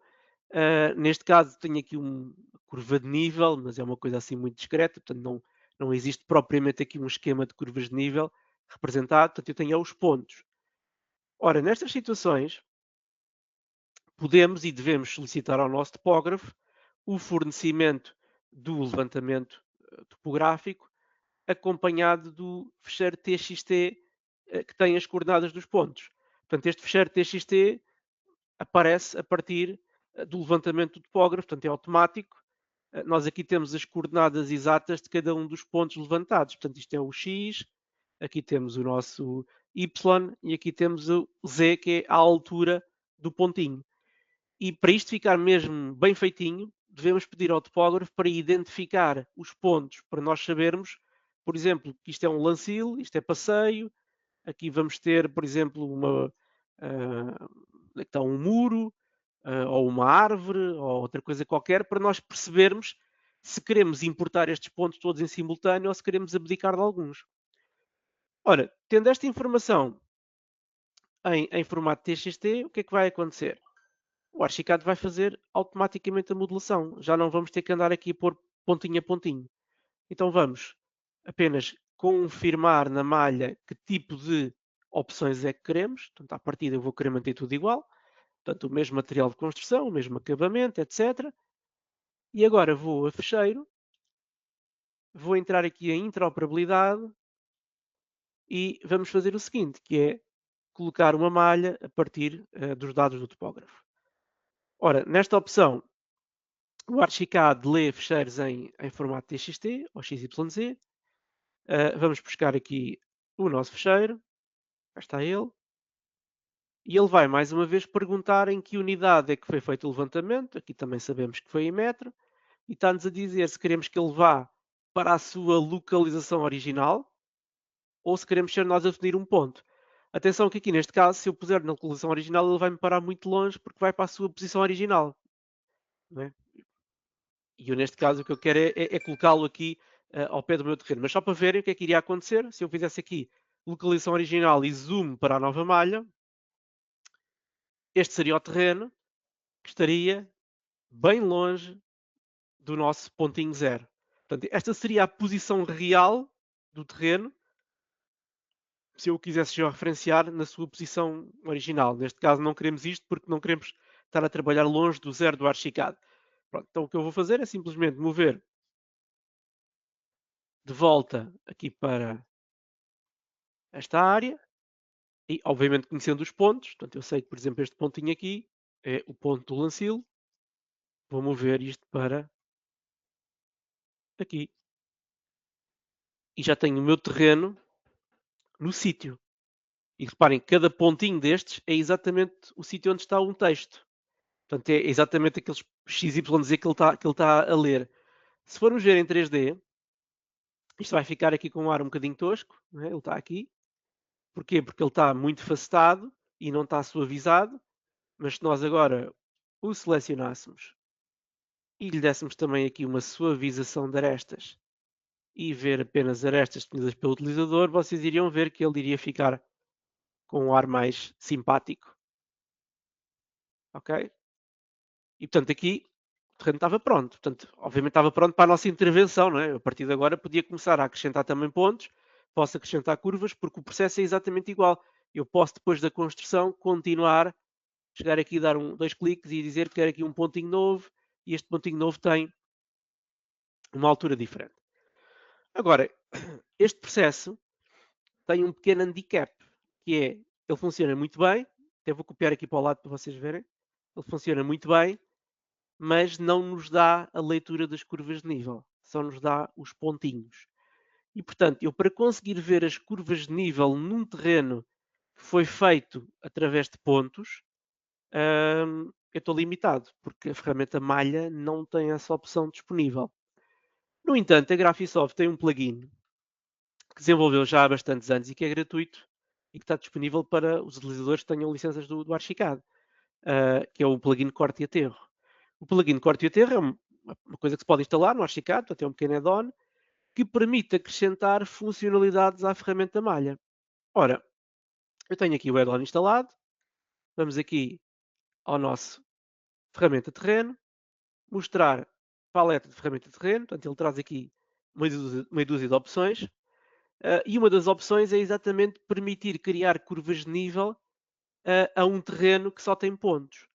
Neste caso tenho aqui uma curva de nível, mas é uma coisa assim muito discreta, portanto não existe propriamente aqui um esquema de curvas de nível representado, portanto eu tenho os pontos. Ora, nestas situações, podemos e devemos solicitar ao nosso topógrafo o fornecimento do levantamento topográfico acompanhado do fecheiro TXT que tem as coordenadas dos pontos. Portanto, este fecheiro TXT aparece a partir do levantamento do topógrafo, portanto é automático. Nós aqui temos as coordenadas exatas de cada um dos pontos levantados. Portanto, isto é o X, aqui temos o nosso Y e aqui temos o Z, que é a altura do pontinho. E para isto ficar mesmo bem feitinho, devemos pedir ao topógrafo para identificar os pontos, para nós sabermos, por exemplo, que isto é um lancil, isto é passeio, aqui vamos ter, por exemplo, então um muro, ou uma árvore, ou outra coisa qualquer, para nós percebermos se queremos importar estes pontos todos em simultâneo ou se queremos abdicar de alguns. Ora, tendo esta informação em formato TXT, o que é que vai acontecer? O Archicad vai fazer automaticamente a modelação. Já não vamos ter que andar aqui a pôr pontinho a pontinho. Então vamos apenas confirmar na malha que tipo de opções é que queremos. Portanto, à partida eu vou querer manter tudo igual. Portanto, o mesmo material de construção, o mesmo acabamento, etc. E agora vou a fecheiro, vou entrar aqui em interoperabilidade e vamos fazer o seguinte, que é colocar uma malha a partir dos dados do topógrafo. Ora, nesta opção, o Archicad lê fecheiros em formato TXT ou XYZ. Vamos buscar aqui o nosso fecheiro. Cá está ele. E ele vai mais uma vez perguntar em que unidade é que foi feito o levantamento. Aqui também sabemos que foi em metro. E está-nos a dizer se queremos que ele vá para a sua localização original, ou se queremos ser nós a definir um ponto. Atenção que aqui neste caso, se eu puser na localização original, ele vai-me parar muito longe porque vai para a sua posição original. Não é? E eu neste caso o que eu quero é colocá-lo aqui ao pé do meu terreno. Mas só para verem o que é que iria acontecer se eu fizesse aqui localização original e zoom para a nova malha, este seria o terreno que estaria bem longe do nosso pontinho zero. Portanto, esta seria a posição real do terreno se eu o quisesse georreferenciar na sua posição original. Neste caso não queremos isto porque não queremos estar a trabalhar longe do zero do archicad. Pronto, então o que eu vou fazer é simplesmente mover de volta aqui para esta área e, obviamente, conhecendo os pontos. Portanto, eu sei que, por exemplo, este pontinho aqui é o ponto do lancilo. Vou mover isto para aqui. E já tenho o meu terreno no sítio. E reparem, cada pontinho destes é exatamente o sítio onde está um texto. Portanto, é exatamente aqueles XYZ que ele está a ler. Se formos ver em 3D, isto vai ficar aqui com um ar um bocadinho tosco. Não é? Ele está aqui. Porquê? Porque ele está muito facetado e não está suavizado. Mas se nós agora o selecionássemos e lhe dessemos também aqui uma suavização de arestas e ver apenas arestas definidas pelo utilizador, vocês iriam ver que ele iria ficar com um ar mais simpático. Ok? E portanto aqui o terreno estava pronto. Portanto, obviamente estava pronto para a nossa intervenção, não é? A partir de agora podia começar a acrescentar também pontos, posso acrescentar curvas, porque o processo é exatamente igual. Eu posso depois da construção continuar, chegar aqui, dar dois cliques e dizer que quero aqui um pontinho novo, e este pontinho novo tem uma altura diferente. Agora, este processo tem um pequeno handicap, que é, ele funciona muito bem, até vou copiar aqui para o lado para vocês verem, ele funciona muito bem, mas não nos dá a leitura das curvas de nível, só nos dá os pontinhos. E, portanto, eu para conseguir ver as curvas de nível num terreno que foi feito através de pontos, eu estou limitado, porque a ferramenta malha não tem essa opção disponível. No entanto, a Graphisoft tem um plugin que desenvolveu já há bastantes anos e que é gratuito e que está disponível para os utilizadores que tenham licenças do Archicad, que é o plugin Corte e Aterro. O plugin Corte e Aterro é uma coisa que se pode instalar no Archicad, portanto é um pequeno add-on, que permite acrescentar funcionalidades à ferramenta malha. Ora, eu tenho aqui o add-on instalado, vamos aqui ao nosso ferramenta terreno, mostrar paleta de ferramenta terreno, portanto ele traz aqui meia dúzia de opções, e uma das opções é exatamente permitir criar curvas de nível a um terreno que só tem pontos.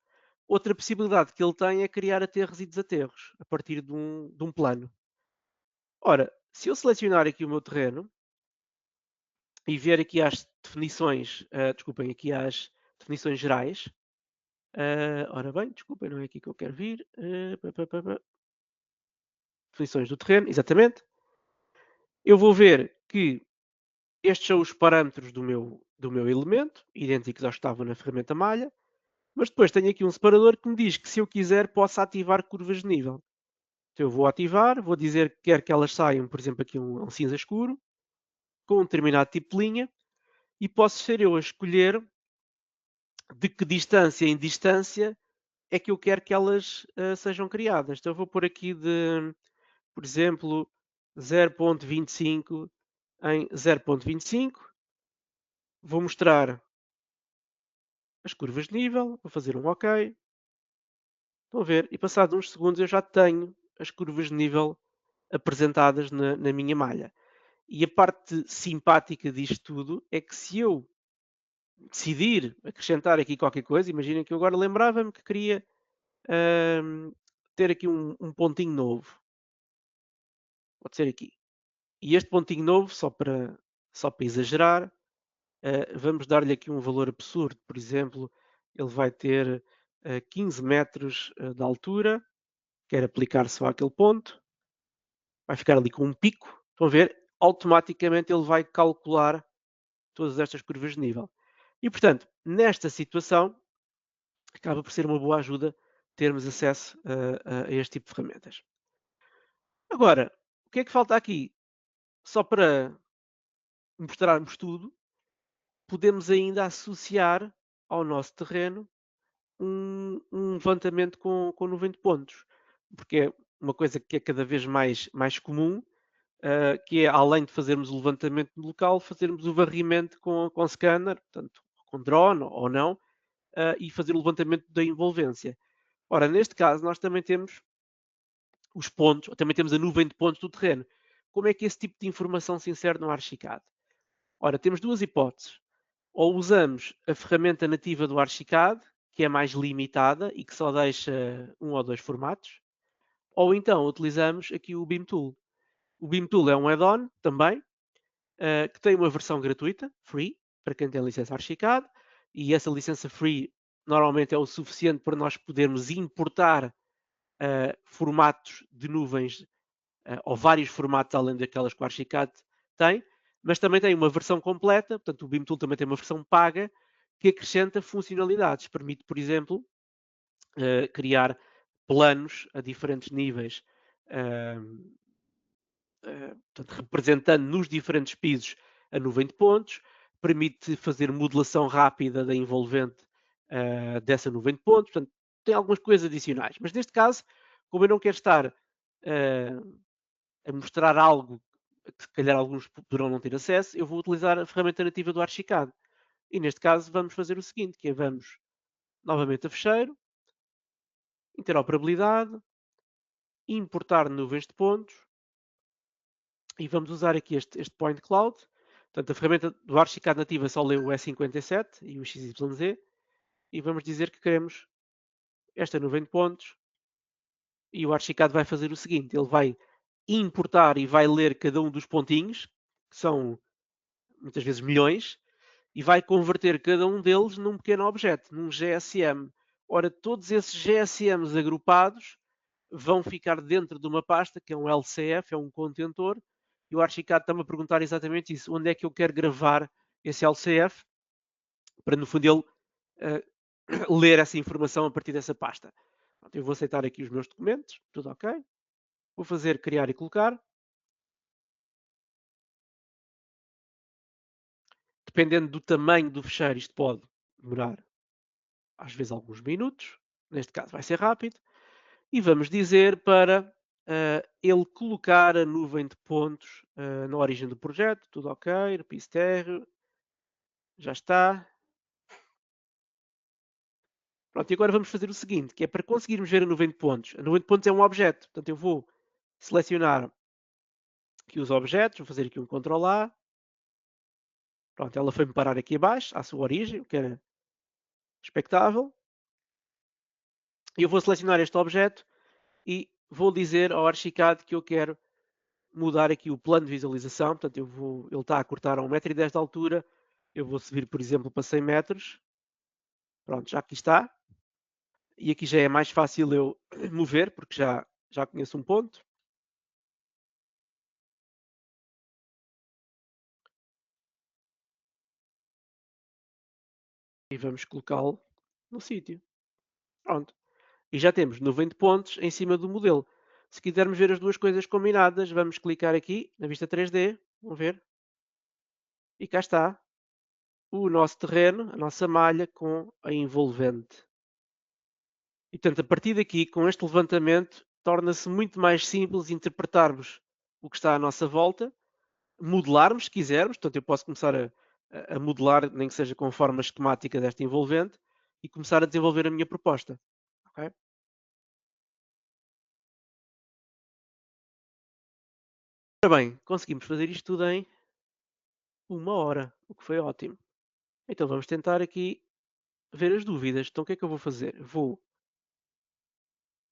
Outra possibilidade que ele tem é criar aterros e desaterros a partir de um plano. Ora, se eu selecionar aqui o meu terreno e ver aqui às definições, desculpem, aqui às definições gerais, ora bem, desculpem, não é aqui que eu quero vir, definições do terreno, exatamente, eu vou ver que estes são os parâmetros do meu elemento, idênticos aos que estavam na ferramenta malha, mas depois tenho aqui um separador que me diz que se eu quiser posso ativar curvas de nível. Então eu vou ativar, vou dizer que quero que elas saiam, por exemplo, aqui um cinza escuro, com um determinado tipo de linha, e posso ser eu a escolher de que distância em distância é que eu quero que elas sejam criadas. Então eu vou pôr aqui de, por exemplo, 0.25 em 0.25. Vou mostrar as curvas de nível, vou fazer um OK. Estão a ver? E passado uns segundos eu já tenho as curvas de nível apresentadas na minha malha. E a parte simpática disto tudo é que se eu decidir acrescentar aqui qualquer coisa, imaginem que eu agora lembrava-me que queria ter aqui um pontinho novo. Pode ser aqui. E este pontinho novo, só para exagerar, vamos dar-lhe aqui um valor absurdo. Por exemplo, ele vai ter 15 metros de altura, quer aplicar só àquele ponto, vai ficar ali com um pico. Estão a ver? Automaticamente ele vai calcular todas estas curvas de nível. E, portanto, nesta situação, acaba por ser uma boa ajuda termos acesso a este tipo de ferramentas. Agora, O que é que falta aqui? Só para mostrarmos tudo, podemos ainda associar ao nosso terreno um levantamento com nuvem de pontos, porque é uma coisa que é cada vez mais comum, que é, além de fazermos o levantamento no local, fazermos o varrimento com scanner, portanto, com drone ou não, e fazer o levantamento da envolvência. Ora, neste caso, nós também temos os pontos, ou também temos a nuvem de pontos do terreno. Como é que esse tipo de informação se insere no Archicad? Ora, temos duas hipóteses. Ou usamos a ferramenta nativa do Archicad, que é mais limitada e que só deixa um ou dois formatos, ou então utilizamos aqui o BIM Tool. O BIM Tool é um add-on também, que tem uma versão gratuita, free, para quem tem licença Archicad, e essa licença free normalmente é o suficiente para nós podermos importar formatos de nuvens, ou vários formatos além daquelas que o Archicad tem, mas também tem uma versão completa, portanto o BIM Tool também tem uma versão paga, que acrescenta funcionalidades. Permite, por exemplo, criar planos a diferentes níveis, portanto, representando nos diferentes pisos a nuvem de pontos, permite fazer modelação rápida da envolvente dessa nuvem de pontos, portanto, tem algumas coisas adicionais. Mas neste caso, como eu não quero estar a mostrar algo que se calhar alguns poderão não ter acesso, eu vou utilizar a ferramenta nativa do Archicad. E neste caso vamos fazer o seguinte, que é vamos novamente a fecheiro, interoperabilidade, importar nuvens de pontos, e vamos usar aqui este Point Cloud. Portanto, a ferramenta do Archicad nativa só lê o E57 e o XYZ, e vamos dizer que queremos esta nuvem de pontos, e o Archicad vai fazer o seguinte, ele vai importar e vai ler cada um dos pontinhos, que são muitas vezes milhões, e vai converter cada um deles num pequeno objeto, num GSM. Ora, todos esses GSMs agrupados vão ficar dentro de uma pasta, que é um LCF, é um contentor, e o Archicad está-me a perguntar exatamente isso. Onde é que eu quero gravar esse LCF? Para, no fundo, ele ler essa informação a partir dessa pasta. Eu vou aceitar aqui os meus documentos, tudo ok. Vou fazer criar e colocar. Dependendo do tamanho do fecheiro, isto pode demorar às vezes alguns minutos. Neste caso vai ser rápido. E vamos dizer para ele colocar a nuvem de pontos na origem do projeto. Tudo ok, piso térreo, já está. Pronto, e agora vamos fazer o seguinte, que é para conseguirmos ver a nuvem de pontos. A nuvem de pontos é um objeto, portanto eu vou selecionar aqui os objetos, vou fazer aqui um Ctrl A. Pronto, ela foi-me parar aqui abaixo, à sua origem, o que era expectável. E eu vou selecionar este objeto e vou dizer ao Archicad que eu quero mudar aqui o plano de visualização. Portanto, ele está a cortar a 1,10 m de altura. Eu vou subir, por exemplo, para 100 metros. Pronto, já aqui está. E aqui já é mais fácil eu mover, porque já conheço um ponto. E vamos colocá-lo no sítio. Pronto. E já temos 90 pontos em cima do modelo. Se quisermos ver as duas coisas combinadas, vamos clicar aqui na vista 3D. Vamos ver. E cá está o nosso terreno, a nossa malha com a envolvente. E, portanto, a partir daqui, com este levantamento, torna-se muito mais simples interpretarmos o que está à nossa volta, modelarmos, se quisermos. Portanto, eu posso começar a modelar, nem que seja com forma esquemática desta envolvente, e começar a desenvolver a minha proposta. Okay? Ora bem, conseguimos fazer isto tudo em 1 hora, o que foi ótimo. Então vamos tentar aqui ver as dúvidas. Então o que é que eu vou fazer? Vou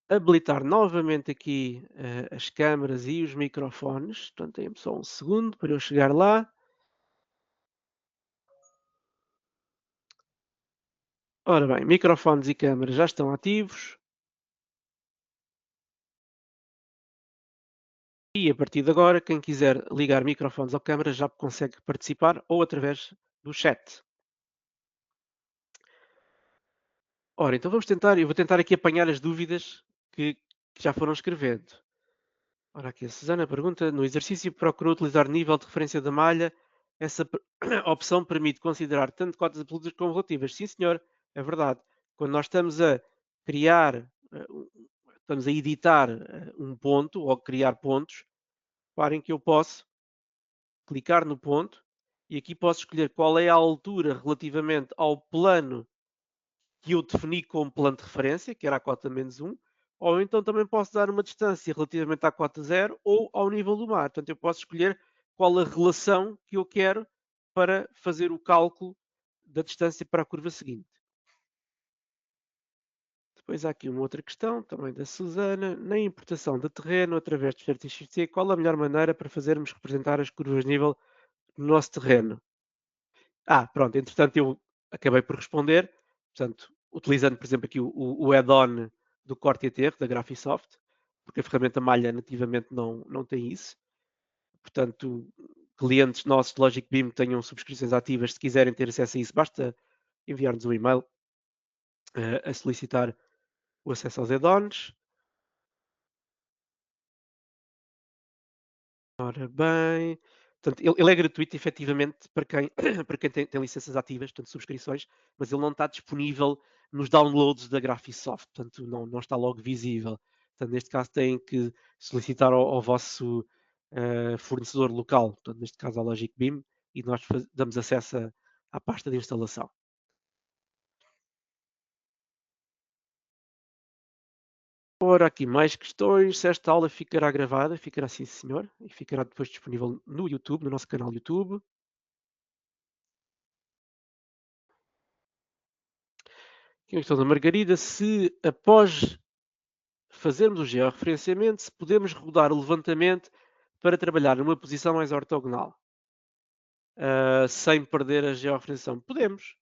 habilitar novamente aqui as câmaras e os microfones. Portanto, tem só um segundo para eu chegar lá. Ora bem, microfones e câmaras já estão ativos. E a partir de agora, quem quiser ligar microfones ou câmaras já consegue participar ou através do chat. Ora, então vamos tentar, eu vou tentar aqui apanhar as dúvidas que já foram escrevendo. Ora aqui, a Susana pergunta, no exercício procurou utilizar nível de referência da malha. Essa opção permite considerar tanto cotas absolutas como relativas. Sim, senhor, é verdade. Quando nós estamos a criar, estamos a editar um ponto ou criar pontos, reparem que eu posso clicar no ponto e aqui posso escolher qual é a altura relativamente ao plano que eu defini como plano de referência, que era a cota -1, ou então também posso dar uma distância relativamente à cota 0 ou ao nível do mar. Portanto, eu posso escolher qual a relação que eu quero para fazer o cálculo da distância para a curva seguinte. Depois há aqui uma outra questão, também da Susana. Na importação de terreno através do XC, qual a melhor maneira para fazermos representar as curvas de nível no nosso terreno? Pronto, entretanto eu acabei por responder, portanto, utilizando, por exemplo, aqui o add-on do corte e aterro da Graphisoft, porque a ferramenta malha nativamente não tem isso. Portanto, clientes nossos de Logic Beam que tenham subscrições ativas, se quiserem ter acesso a isso, basta enviar-nos um e-mail a solicitar o acesso aos add-ons. Ora bem, portanto, ele é gratuito efetivamente para quem, para quem tem licenças ativas, portanto, subscrições, mas ele não está disponível nos downloads da Graphisoft, portanto, não está logo visível. Portanto, neste caso, têm que solicitar ao vosso fornecedor local, portanto, neste caso, a Logic Beam, e nós damos acesso à pasta de instalação. Ora, aqui mais questões. Se esta aula ficará gravada, ficará sim, senhor, e ficará depois disponível no YouTube, no nosso canal YouTube. Aqui a questão da Margarida, se após fazermos o georreferenciamento, se podemos rodar o levantamento para trabalhar numa posição mais ortogonal, sem perder a georreferenciação. Podemos.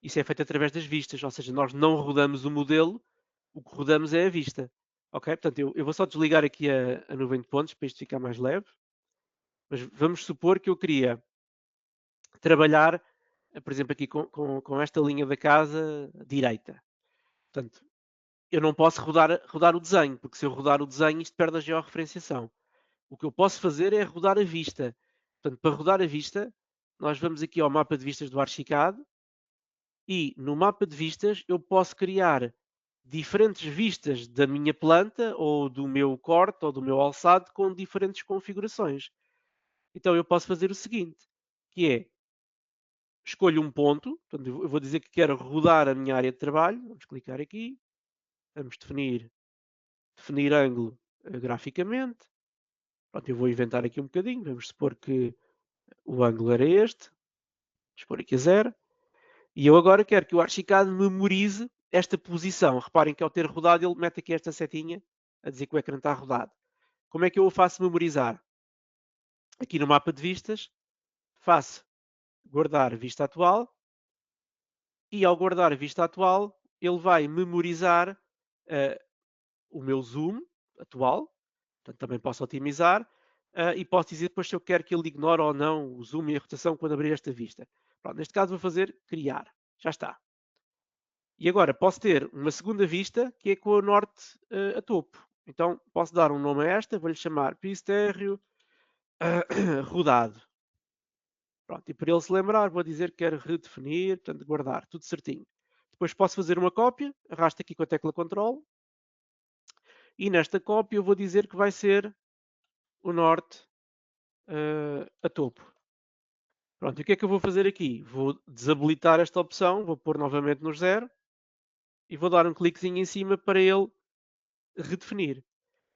Isso é feito através das vistas, ou seja, nós não rodamos o modelo, o que rodamos é a vista. Ok? Portanto, eu vou só desligar aqui a nuvem de pontos para isto ficar mais leve. Mas vamos supor que eu queria trabalhar, por exemplo, aqui com esta linha da casa direita. Portanto, eu não posso rodar o desenho, porque se eu rodar o desenho, isto perde a georreferenciação. O que eu posso fazer é rodar a vista. Portanto, para rodar a vista, nós vamos aqui ao mapa de vistas do Archicad e no mapa de vistas eu posso criar diferentes vistas da minha planta ou do meu corte ou do meu alçado com diferentes configurações. Então eu posso fazer o seguinte, que é, escolho um ponto, portanto, eu vou dizer que quero rodar a minha área de trabalho, vamos clicar aqui, vamos definir ângulo graficamente. Pronto, eu vou inventar aqui um bocadinho. Vamos supor que o ângulo era este. Vamos pôr aqui a 0. E eu agora quero que o Archicad memorize esta posição. Reparem que ao ter rodado ele mete aqui esta setinha a dizer que o ecrã está rodado. Como é que eu o faço memorizar? Aqui no mapa de vistas, faço guardar vista atual e ao guardar a vista atual ele vai memorizar o meu zoom atual. Portanto, também posso otimizar e posso dizer depois se eu quero que ele ignore ou não o zoom e a rotação quando abrir esta vista. Pronto, neste caso vou fazer criar. Já está. E agora posso ter uma segunda vista que é com o norte a topo. Então posso dar um nome a esta, vou-lhe chamar piso térreo rodado. Pronto, e para ele se lembrar vou dizer que quero redefinir, portanto guardar, tudo certinho. Depois posso fazer uma cópia, arrasto aqui com a tecla Ctrl e nesta cópia eu vou dizer que vai ser o norte a topo. Pronto, e o que é que eu vou fazer aqui? Vou desabilitar esta opção, vou pôr novamente no 0 e vou dar um cliquezinho em cima para ele redefinir.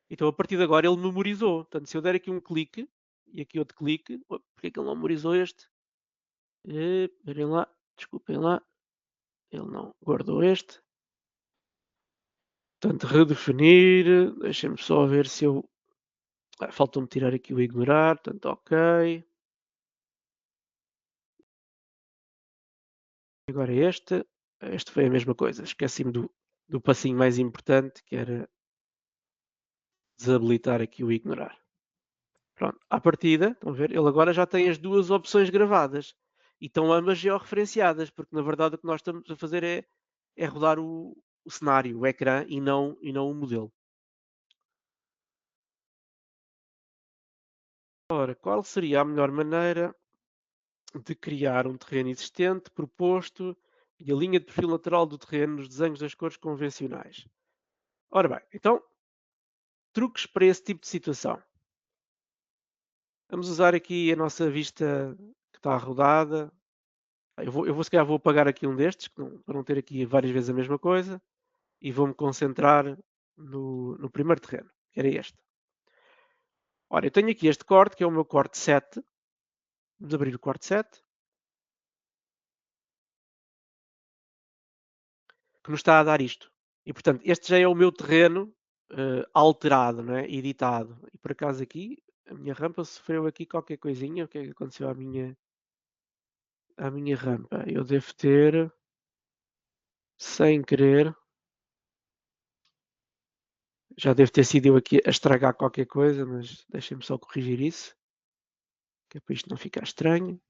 Então, a partir de agora, ele memorizou. Portanto, se eu der aqui um clique e aqui outro clique, porque é que ele não memorizou este? Esperem lá, desculpem lá, ele não guardou este. Portanto, redefinir, deixem-me só ver se eu... falta-me tirar aqui o ignorar, portanto, ok. Agora este foi a mesma coisa, esqueci-me do passinho mais importante, que era desabilitar aqui o ignorar. Pronto, à partida, estão a ver, ele agora já tem as duas opções gravadas e estão ambas georreferenciadas, porque na verdade o que nós estamos a fazer é rodar o cenário, o ecrã e não o modelo. Ora, qual seria a melhor maneira de criar um terreno existente, proposto e a linha de perfil lateral do terreno nos desenhos das cores convencionais? Ora bem, então, truques para esse tipo de situação. Vamos usar aqui a nossa vista que está rodada. Eu vou se calhar vou apagar aqui um destes, para não ter aqui várias vezes a mesma coisa, e vou-me concentrar no primeiro terreno, que era este. Ora, eu tenho aqui este corte, que é o meu corte 7. Vamos abrir o corte 7, que nos está a dar isto. E, portanto, este já é o meu terreno alterado, não é? Editado. E, por acaso, aqui, a minha rampa sofreu aqui qualquer coisinha. O que é que aconteceu à minha rampa? Eu devo ter, sem querer, já devo ter sido eu aqui a estragar qualquer coisa, mas deixem-me só corrigir isso, que é para isto não ficar estranho.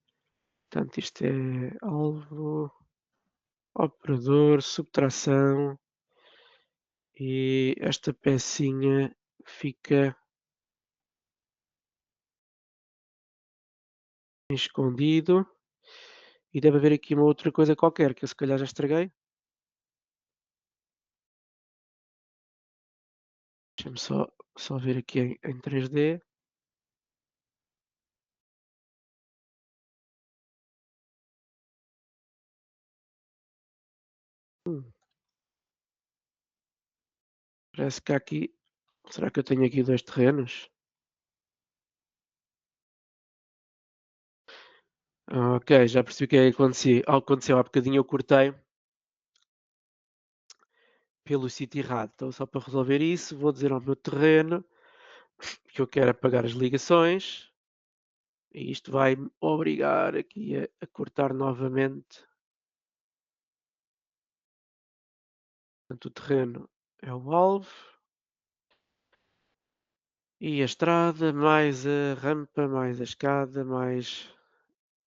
Portanto, isto é alvo, operador, subtração, e esta pecinha fica escondido. E deve haver aqui uma outra coisa qualquer que eu se calhar já estraguei. Deixa-me só ver aqui em 3D. Hum, Parece que há aqui. Será que eu tenho aqui dois terrenos? Ok, já percebi o que é que aconteceu. Há bocadinho eu cortei pelo sítio errado. Então, só para resolver isso, vou dizer ao meu terreno que eu quero apagar as ligações. E isto vai-me obrigar aqui a cortar novamente. Portanto, o terreno é o alvo. E a estrada, mais a rampa, mais a escada, mais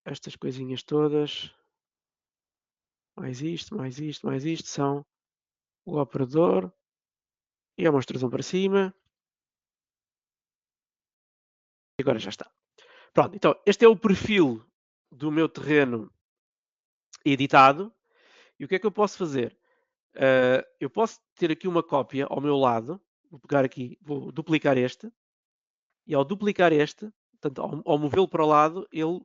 estas coisinhas todas. Mais isto, são o operador e a monstração para cima. E agora já está. Pronto, então este é o perfil do meu terreno editado. E o que é que eu posso fazer? Eu posso ter aqui uma cópia ao meu lado. Vou pegar aqui, vou duplicar este. E ao duplicar este, portanto, ao movê-lo para o lado, ele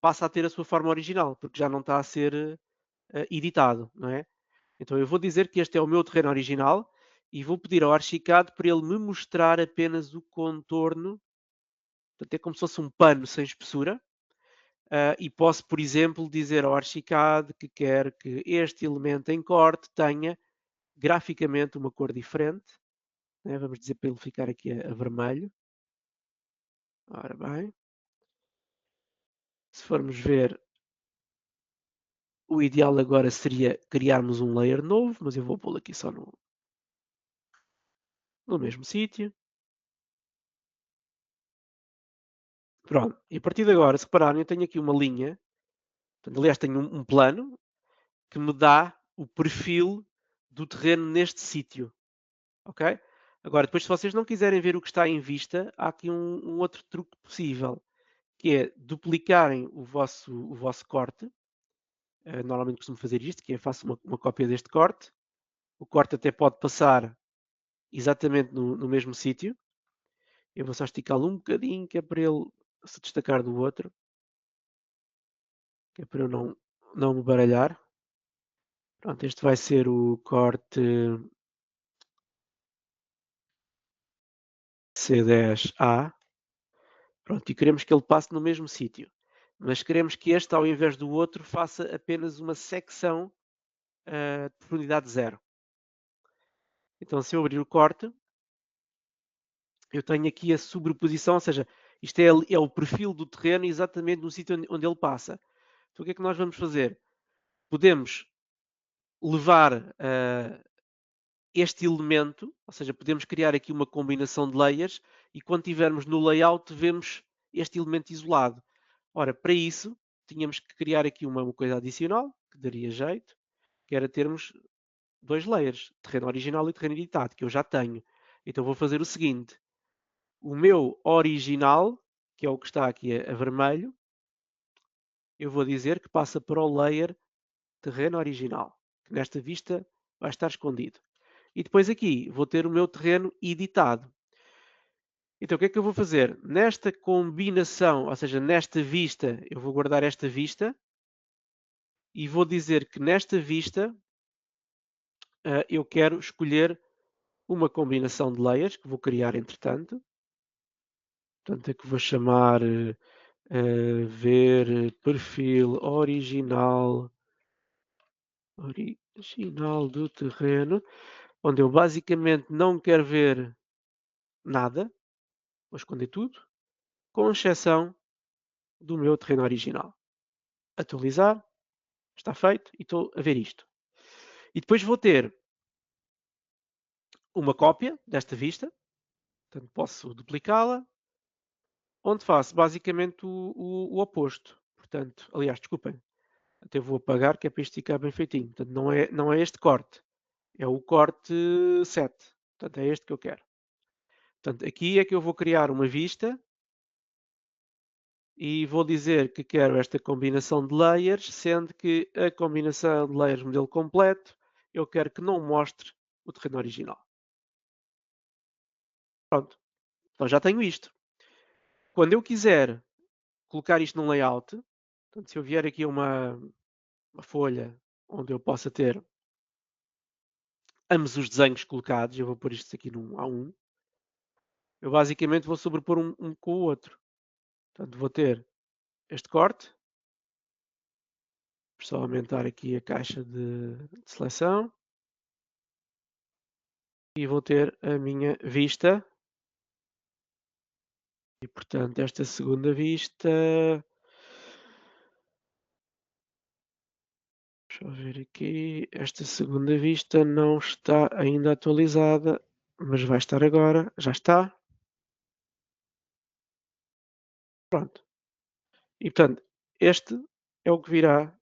passa a ter a sua forma original, porque já não está a ser editado, não é? Então eu vou dizer que este é o meu terreno original e vou pedir ao Archicad para ele me mostrar apenas o contorno. Portanto, é como se fosse um pano sem espessura. E posso, por exemplo, dizer ao Archicad que quer que este elemento em corte tenha graficamente uma cor diferente. Né? Vamos dizer para ele ficar aqui a vermelho. Ora bem, se formos ver, o ideal agora seria criarmos um layer novo, mas eu vou pô-lo aqui só no mesmo sítio. Pronto, e a partir de agora, se repararem, eu tenho aqui uma linha. Portanto, aliás, tenho um plano que me dá o perfil do terreno neste sítio. Ok? Agora, depois, se vocês não quiserem ver o que está em vista, há aqui um outro truque possível, que é duplicarem o vosso corte. Normalmente costumo fazer isto, que é faço uma cópia deste corte. O corte até pode passar exatamente no mesmo sítio. Eu vou só esticá-lo um bocadinho, que é para ele se destacar do outro, que é para eu não me baralhar. Pronto, este vai ser o corte C10A. Pronto, e queremos que ele passe no mesmo sítio. Mas queremos que este, ao invés do outro, faça apenas uma secção de profundidade zero. Então, se eu abrir o corte, eu tenho aqui a sobreposição, ou seja, isto é o perfil do terreno exatamente no sítio onde ele passa. Então, o que é que nós vamos fazer? Podemos levar este elemento, ou seja, podemos criar aqui uma combinação de layers e quando estivermos no layout vemos este elemento isolado. Ora, para isso, tínhamos que criar aqui uma coisa adicional, que daria jeito, que era termos dois layers, terreno original e terreno editado, que eu já tenho. Então vou fazer o seguinte, o meu original que é o que está aqui a vermelho, eu vou dizer que passa para o layer terreno original, que nesta vista vai estar escondido. E depois aqui vou ter o meu terreno editado. Então o que é que eu vou fazer? Nesta combinação, ou seja, nesta vista, eu vou guardar esta vista e vou dizer que nesta vista eu quero escolher uma combinação de layers que vou criar entretanto. Portanto, é que vou chamar ver perfil original do terreno, onde eu basicamente não quero ver nada, vou esconder tudo, com exceção do meu terreno original. Atualizar, está feito e estou a ver isto. E depois vou ter uma cópia desta vista, portanto posso duplicá-la, onde faço basicamente o oposto. Portanto, aliás, desculpem, até vou apagar que é para isto ficar bem feitinho. Portanto, não é este corte, é o corte 7. Portanto, é este que eu quero. Portanto, aqui é que eu vou criar uma vista e vou dizer que quero esta combinação de layers, sendo que a combinação de layers modelo completo eu quero que não mostre o terreno original. Pronto, então já tenho isto. Quando eu quiser colocar isto num layout, portanto, se eu vier aqui a uma folha onde eu possa ter ambos os desenhos colocados, eu vou pôr isto aqui num A1, eu basicamente vou sobrepor um com o outro. Portanto, vou ter este corte, vou só aumentar aqui a caixa de seleção, e vou ter a minha vista, e portanto esta segunda vista, deixa eu ver aqui, esta segunda vista não está ainda atualizada, mas vai estar agora, já está. Pronto. E portanto, este é o que virá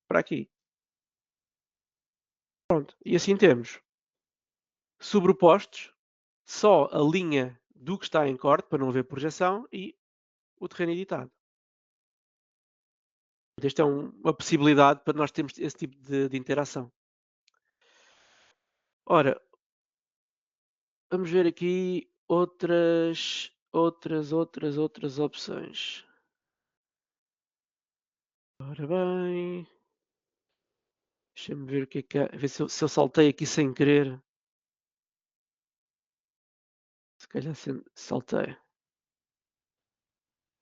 para aqui. Pronto. E assim temos sobrepostos só a linha do que está em corte, para não haver projeção, e o terreno editado. Esta é uma possibilidade para nós termos esse tipo de interação. Ora, vamos ver aqui outras opções. Ora bem, deixa-me ver o que é que há, ver se eu saltei aqui sem querer. Se calhar saltei.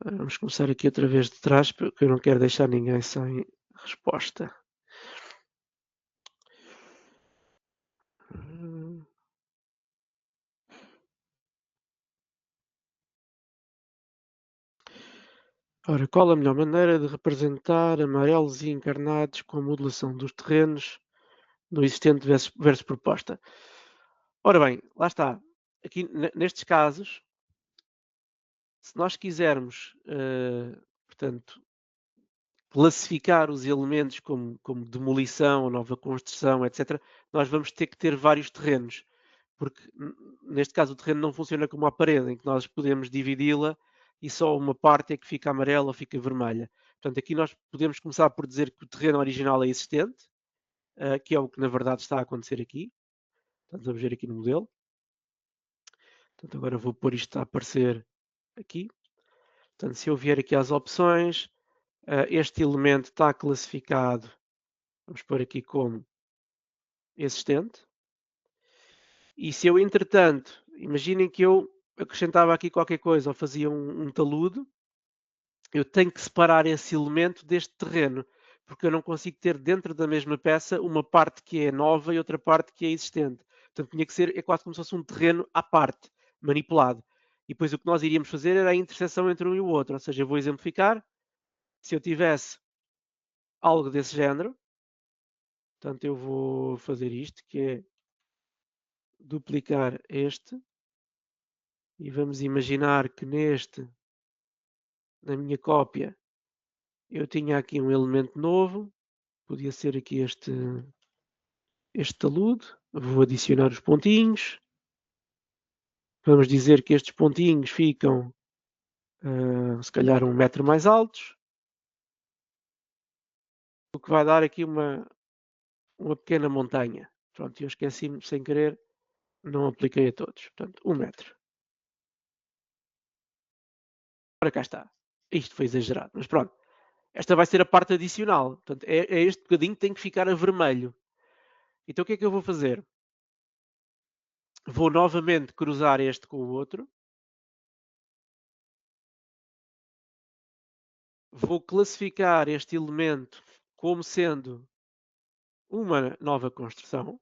Ora, vamos começar aqui outra vez de trás, porque eu não quero deixar ninguém sem resposta. Ora, qual a melhor maneira de representar amarelos e encarnados com a modulação dos terrenos no existente versus proposta? Ora bem, lá está. Aqui nestes casos, se nós quisermos, portanto, classificar os elementos como demolição, nova construção, etc., nós vamos ter que ter vários terrenos, porque neste caso o terreno não funciona como a parede, em que nós podemos dividi-la e só uma parte é que fica amarela ou fica vermelha. Portanto, aqui nós podemos começar por dizer que o terreno original é existente, que é o que na verdade está a acontecer aqui. Portanto, vamos ver aqui no modelo. Portanto, agora vou pôr isto a aparecer aqui. Portanto, se eu vier aqui às opções, este elemento está classificado, vamos pôr aqui como existente. E se eu, entretanto, imaginem que eu acrescentava aqui qualquer coisa ou fazia um talude, eu tenho que separar esse elemento deste terreno, porque eu não consigo ter dentro da mesma peça uma parte que é nova e outra parte que é existente. Portanto, tinha que ser, é quase como se fosse um terreno à parte, manipulado. E depois o que nós iríamos fazer era a interseção entre um e o outro. Ou seja, eu vou exemplificar. Se eu tivesse algo desse género, portanto, eu vou fazer isto, que é duplicar este. E vamos imaginar que na minha cópia, eu tinha aqui um elemento novo. Podia ser aqui este talude. Vou adicionar os pontinhos. Vamos dizer que estes pontinhos ficam se calhar 1 metro mais altos, o que vai dar aqui uma pequena montanha. Pronto, eu esqueci-me sem querer, não apliquei a todos. Portanto, 1 metro. Ora, cá está. Isto foi exagerado, mas pronto. Esta vai ser a parte adicional. Portanto, é este bocadinho que tem que ficar a vermelho. Então o que é que eu vou fazer? Vou novamente cruzar este com o outro. Vou classificar este elemento como sendo uma nova construção.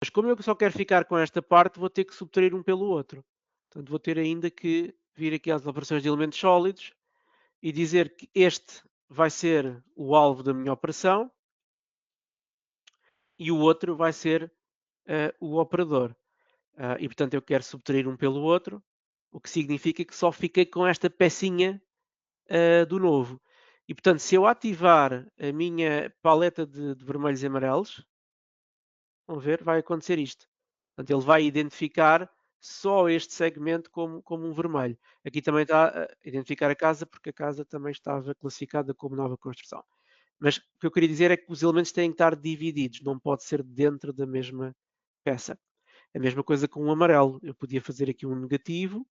Mas como eu só quero ficar com esta parte, vou ter que subtrair um pelo outro. Portanto, vou ter ainda que vir aqui às operações de elementos sólidos e dizer que este vai ser o alvo da minha operação e o outro vai ser o operador. E, portanto, eu quero subtrair um pelo outro, o que significa que só fiquei com esta pecinha do novo. E, portanto, se eu ativar a minha paleta de vermelhos e amarelos, vão ver, vai acontecer isto. Portanto, ele vai identificar só este segmento como um vermelho. Aqui também está a identificar a casa, porque a casa também estava classificada como nova construção. Mas o que eu queria dizer é que os elementos têm que estar divididos, não pode ser dentro da mesma peça. A mesma coisa com o amarelo. Eu podia fazer aqui um negativo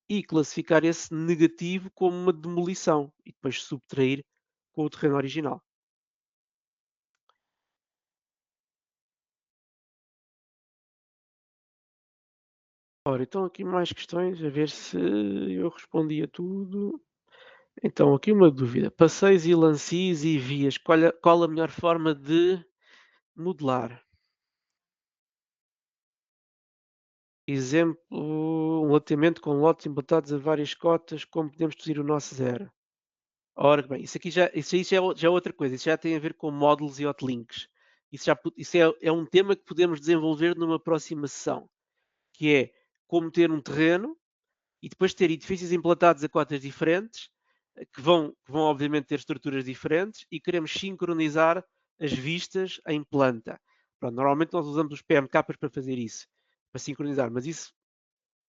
e classificar esse negativo como uma demolição e depois subtrair com o terreno original. Ora, então aqui mais questões, a ver se eu respondi a tudo. Então, aqui uma dúvida. Passeios e lances e vias, qual a melhor forma de modelar? Exemplo, um loteamento com lotes implantados a várias cotas, como podemos deduzir o nosso zero? Ora bem, isso aí já é outra coisa, isso já tem a ver com módulos e hotlinks. Isso é um tema que podemos desenvolver numa próxima sessão, que é como ter um terreno e depois ter edifícios implantados a cotas diferentes, que vão obviamente ter estruturas diferentes e queremos sincronizar as vistas em planta. Pronto, normalmente nós usamos os PMKs para fazer isso, para sincronizar, mas isso,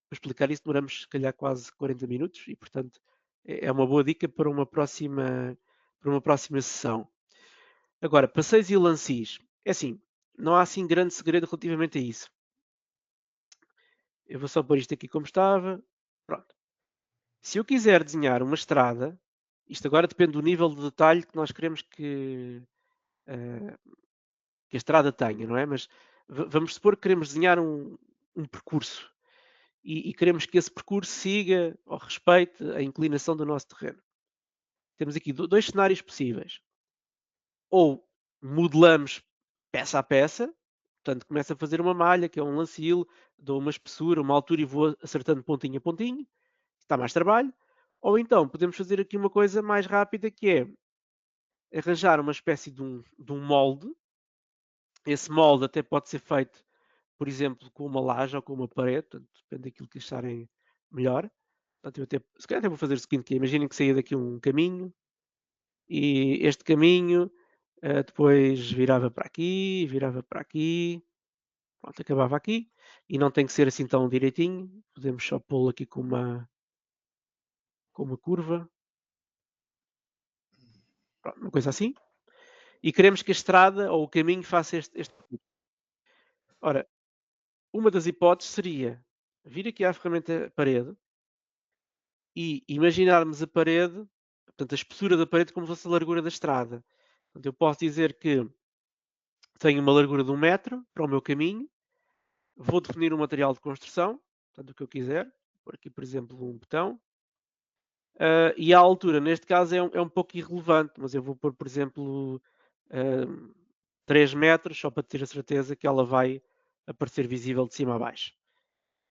para explicar isso, demoramos se calhar quase 40 minutos e, portanto, é uma boa dica para uma próxima sessão. Agora, passeios e lances. É assim, não há assim grande segredo relativamente a isso. Eu vou só pôr isto aqui como estava. Pronto. Se eu quiser desenhar uma estrada, isto agora depende do nível de detalhe que nós queremos que a estrada tenha, não é? Mas vamos supor que queremos desenhar um percurso e queremos que esse percurso siga ou respeite a inclinação do nosso terreno. Temos aqui dois cenários possíveis. Ou modelamos peça a peça, portanto começo a fazer uma malha, que é um lancil, dou uma espessura, uma altura e vou acertando pontinho a pontinho, está mais trabalho. Ou então podemos fazer aqui uma coisa mais rápida, que é arranjar uma espécie de um molde. Esse molde até pode ser feito, por exemplo, com uma laje ou com uma parede, portanto, depende daquilo que acharem melhor. Portanto, se calhar até vou fazer o seguinte, que imaginem que saia daqui um caminho e este caminho depois virava para aqui, pronto, acabava aqui. E não tem que ser assim tão direitinho, podemos só pô-lo aqui com uma curva, pronto, uma coisa assim. E queremos que a estrada ou o caminho faça este percurso. Ora, uma das hipóteses seria vir aqui à ferramenta parede e imaginarmos a parede, portanto, a espessura da parede como se fosse a largura da estrada. Portanto, eu posso dizer que tenho uma largura de 1 metro para o meu caminho, vou definir um material de construção, portanto, o que eu quiser, por aqui, por exemplo, um betão, e a altura, neste caso, é um pouco irrelevante, mas eu vou pôr, por exemplo, 3 metros, só para ter a certeza que ela vai aparecer visível de cima a baixo.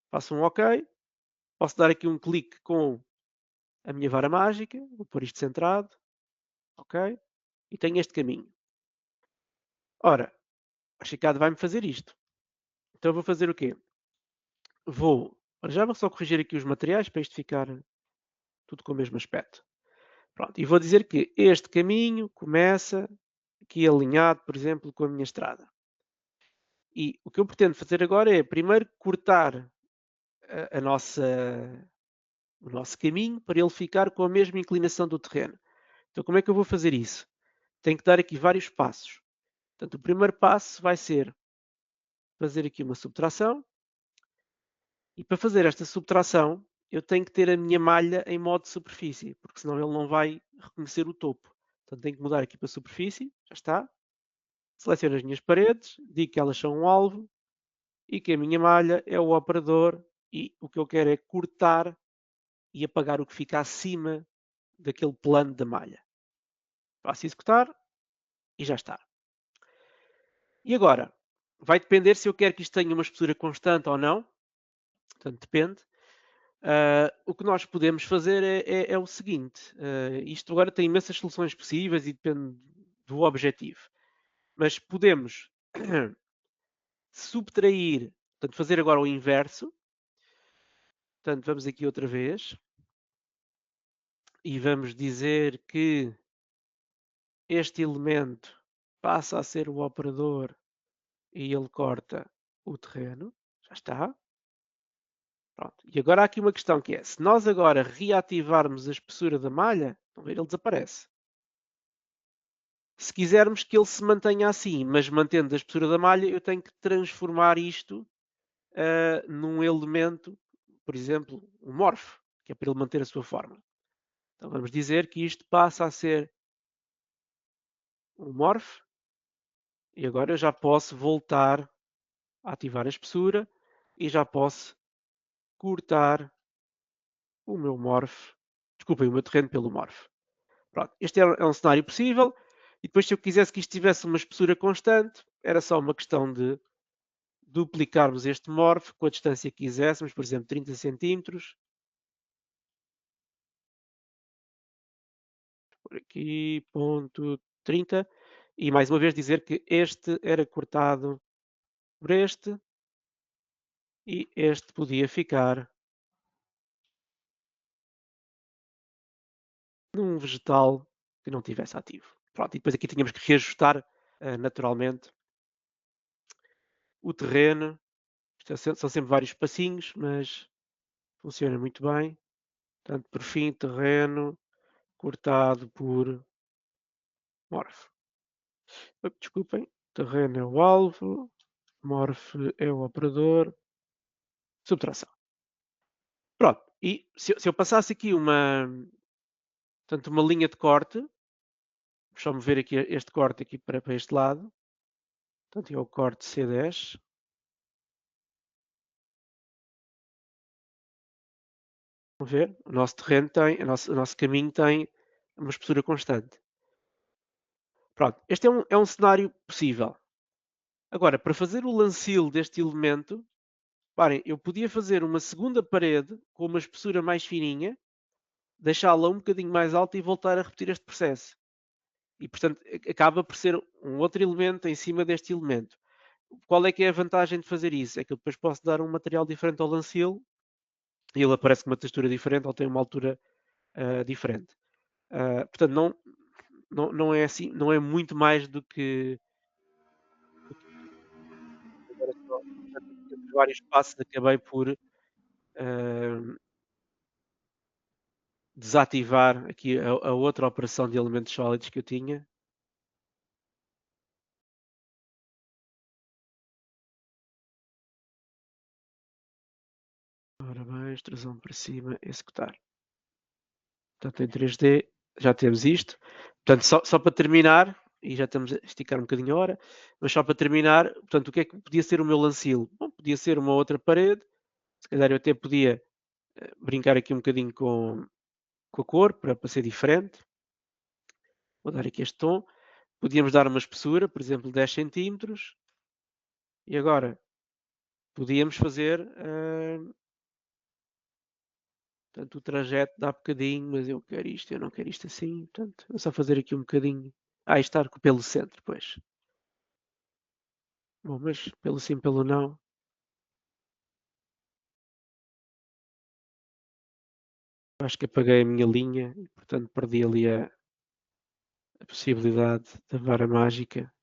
Faço um OK, posso dar aqui um clique com a minha vara mágica, vou pôr isto centrado, OK, e tenho este caminho. Ora, a Chicado vai-me fazer isto. Então eu vou fazer o quê? Já vou só corrigir aqui os materiais para isto ficar tudo com o mesmo aspecto. Pronto, e vou dizer que este caminho começa aqui alinhado, por exemplo, com a minha estrada. E o que eu pretendo fazer agora é primeiro cortar a nossa o nosso caminho para ele ficar com a mesma inclinação do terreno. Então, como é que eu vou fazer isso? Tenho que dar aqui vários passos. Portanto, o primeiro passo vai ser fazer aqui uma subtração. E para fazer esta subtração, eu tenho que ter a minha malha em modo de superfície, porque senão ele não vai reconhecer o topo. Portanto, tenho que mudar aqui para superfície, já está. Seleciono as minhas paredes, digo que elas são um alvo e que a minha malha é o operador e o que eu quero é cortar e apagar o que fica acima daquele plano da malha. Faço executar e já está. E agora, vai depender se eu quero que isto tenha uma espessura constante ou não. Portanto, depende. O que nós podemos fazer é o seguinte: isto agora tem imensas soluções possíveis e depende do objetivo, mas podemos subtrair, portanto, fazer agora o inverso. Portanto, vamos aqui outra vez e vamos dizer que este elemento passa a ser o operador e ele corta o terreno. Já está. Pronto. E agora há aqui uma questão que é: se nós agora reativarmos a espessura da malha, vão ver, ele desaparece. Se quisermos que ele se mantenha assim, mas mantendo a espessura da malha, eu tenho que transformar isto num elemento, por exemplo, um morph, que é para ele manter a sua forma. Então vamos dizer que isto passa a ser um morph e agora eu já posso voltar a ativar a espessura e já posso cortar o meu morph, desculpem, o meu terreno pelo morph. Pronto, este é um cenário possível e depois se eu quisesse que isto tivesse uma espessura constante, era só uma questão de duplicarmos este morph com a distância que quiséssemos, por exemplo, 30 centímetros. Por aqui, ponto 30. E mais uma vez dizer que este era cortado por este e este podia ficar num vegetal que não tivesse ativo. Pronto, e depois aqui tínhamos que reajustar naturalmente o terreno. São sempre vários passinhos, mas funciona muito bem. Portanto, por fim, terreno cortado por morph. Desculpem, terreno é o alvo, morph é o operador, subtração. Pronto, e se eu passasse aqui portanto, uma linha de corte, só mover aqui este corte aqui para este lado, portanto é o corte C10. Vão ver, o nosso terreno tem, o nosso caminho tem uma espessura constante. Pronto, este é um cenário possível. Agora, para fazer o lancil deste elemento, reparem, eu podia fazer uma segunda parede com uma espessura mais fininha, deixá-la um bocadinho mais alta e voltar a repetir este processo. E, portanto, acaba por ser um outro elemento em cima deste elemento. Qual é que é a vantagem de fazer isso? É que eu depois posso dar um material diferente ao lancil e ele aparece com uma textura diferente ou tem uma altura diferente. Portanto, não é assim, não é muito mais do que agora só, portanto, entre vários passos acabei por desativar aqui a outra operação de elementos sólidos que eu tinha. Ora bem, extrusão para cima, executar. Portanto, em 3D já temos isto. Portanto, só para terminar, e já estamos a esticar um bocadinho a hora, mas só para terminar, portanto, o que é que podia ser o meu lancil? Bom, podia ser uma outra parede, se calhar eu até podia brincar aqui um bocadinho com a cor, para ser diferente. Vou dar aqui este tom. Podíamos dar uma espessura, por exemplo, 10 centímetros. E agora, podíamos fazer portanto, o trajeto dá bocadinho, mas eu quero isto, eu não quero isto assim. Portanto, é só fazer aqui um bocadinho. Estar pelo centro, pois. Bom, mas pelo sim, pelo não, acho que apaguei a minha linha e, portanto, perdi ali a possibilidade da vara mágica.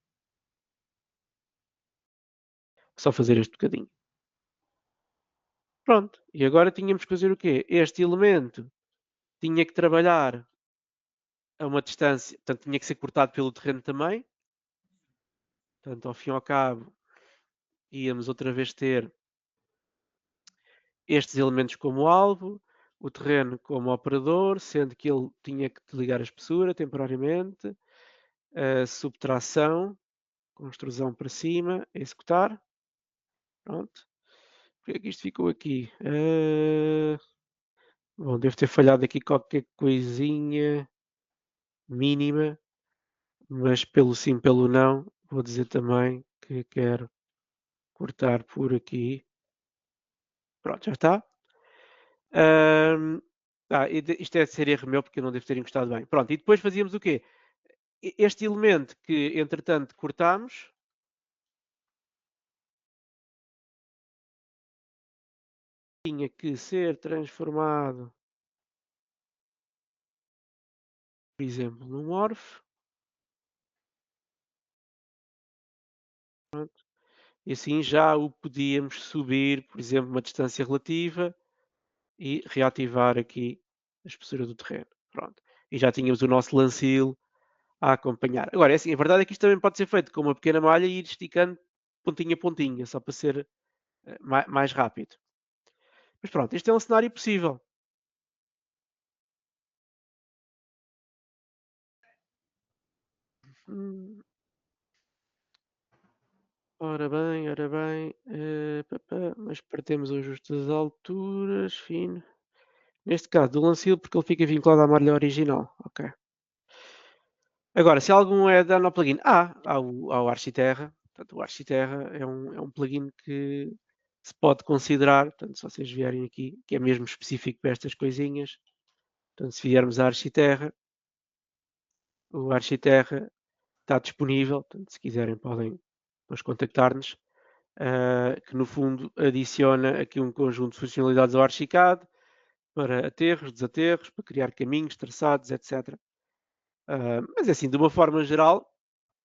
Só fazer este bocadinho. Pronto, e agora tínhamos que fazer o quê? Este elemento tinha que trabalhar a uma distância, portanto, tinha que ser cortado pelo terreno também. Portanto, ao fim e ao cabo, íamos outra vez ter estes elementos como alvo, o terreno como operador, sendo que ele tinha que desligar a espessura temporariamente, a subtração, com extrusão para cima, executar. Pronto. Porque é que isto ficou aqui? Bom, devo ter falhado aqui qualquer coisinha mínima, mas pelo sim, pelo não, vou dizer também que quero cortar por aqui. Pronto, já está. Isto é de ser erro meu porque eu não devo ter encostado bem. Pronto, e depois fazíamos o quê? Este elemento que entretanto cortámos, tinha que ser transformado, por exemplo, num morph. Pronto. E assim já o podíamos subir, por exemplo, uma distância relativa e reativar aqui a espessura do terreno. Pronto. E já tínhamos o nosso lancil a acompanhar. Agora, é assim, a verdade é que isto também pode ser feito com uma pequena malha e ir esticando pontinha a pontinha, só para ser mais rápido. Mas pronto, este é um cenário possível. Hum, ora bem, mas partemos o ajuste das alturas, fino. Neste caso, do lancil, porque ele fica vinculado à malha original. Ok. Agora, se algum é dano ao plugin, há o Architerra. Portanto, o Architerra é um plugin que se pode considerar, portanto, se vocês vierem aqui, que é mesmo específico para estas coisinhas. Portanto, se viermos à Architerra, o Architerra está disponível. Portanto, se quiserem podem depois contactar-nos. Que no fundo adiciona aqui um conjunto de funcionalidades ao Archicad para aterros, desaterros, para criar caminhos, traçados, etc. Mas assim, de uma forma geral,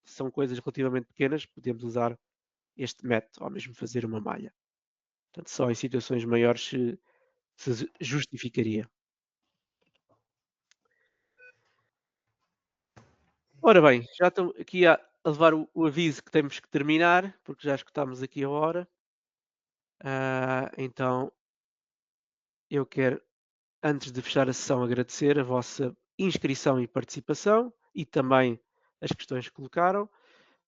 são coisas relativamente pequenas, podemos usar este método, ou mesmo fazer uma malha. Portanto, só em situações maiores se justificaria. Ora bem, já estou aqui a levar o aviso que temos que terminar, porque já escutámos aqui a hora. Então, eu quero, antes de fechar a sessão, agradecer a vossa inscrição e participação e também as questões que colocaram.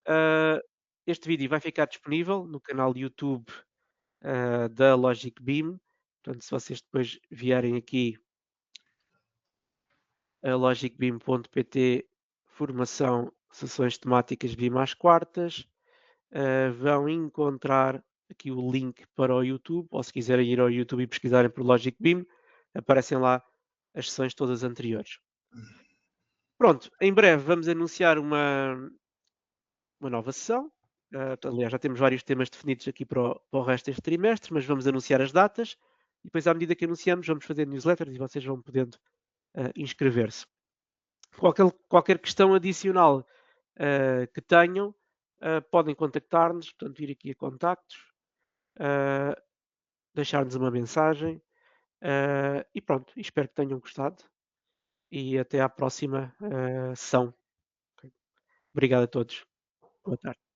Ah, este vídeo vai ficar disponível no canal YouTube da Logic Beam. Portanto, se vocês depois vierem aqui a logicbeam.pt, formação, sessões temáticas BIM às quartas, vão encontrar aqui o link para o YouTube, ou se quiserem ir ao YouTube e pesquisarem por Logic Beam, aparecem lá as sessões todas anteriores. Pronto, em breve vamos anunciar uma nova sessão. Aliás, já temos vários temas definidos aqui para o resto deste trimestre, mas vamos anunciar as datas e depois, à medida que anunciamos, vamos fazer newsletters e vocês vão podendo inscrever-se. Qualquer questão adicional que tenham, podem contactar-nos, portanto, ir aqui a contactos, deixar-nos uma mensagem e pronto, espero que tenham gostado e até à próxima sessão. Ok. Obrigado a todos. Boa tarde.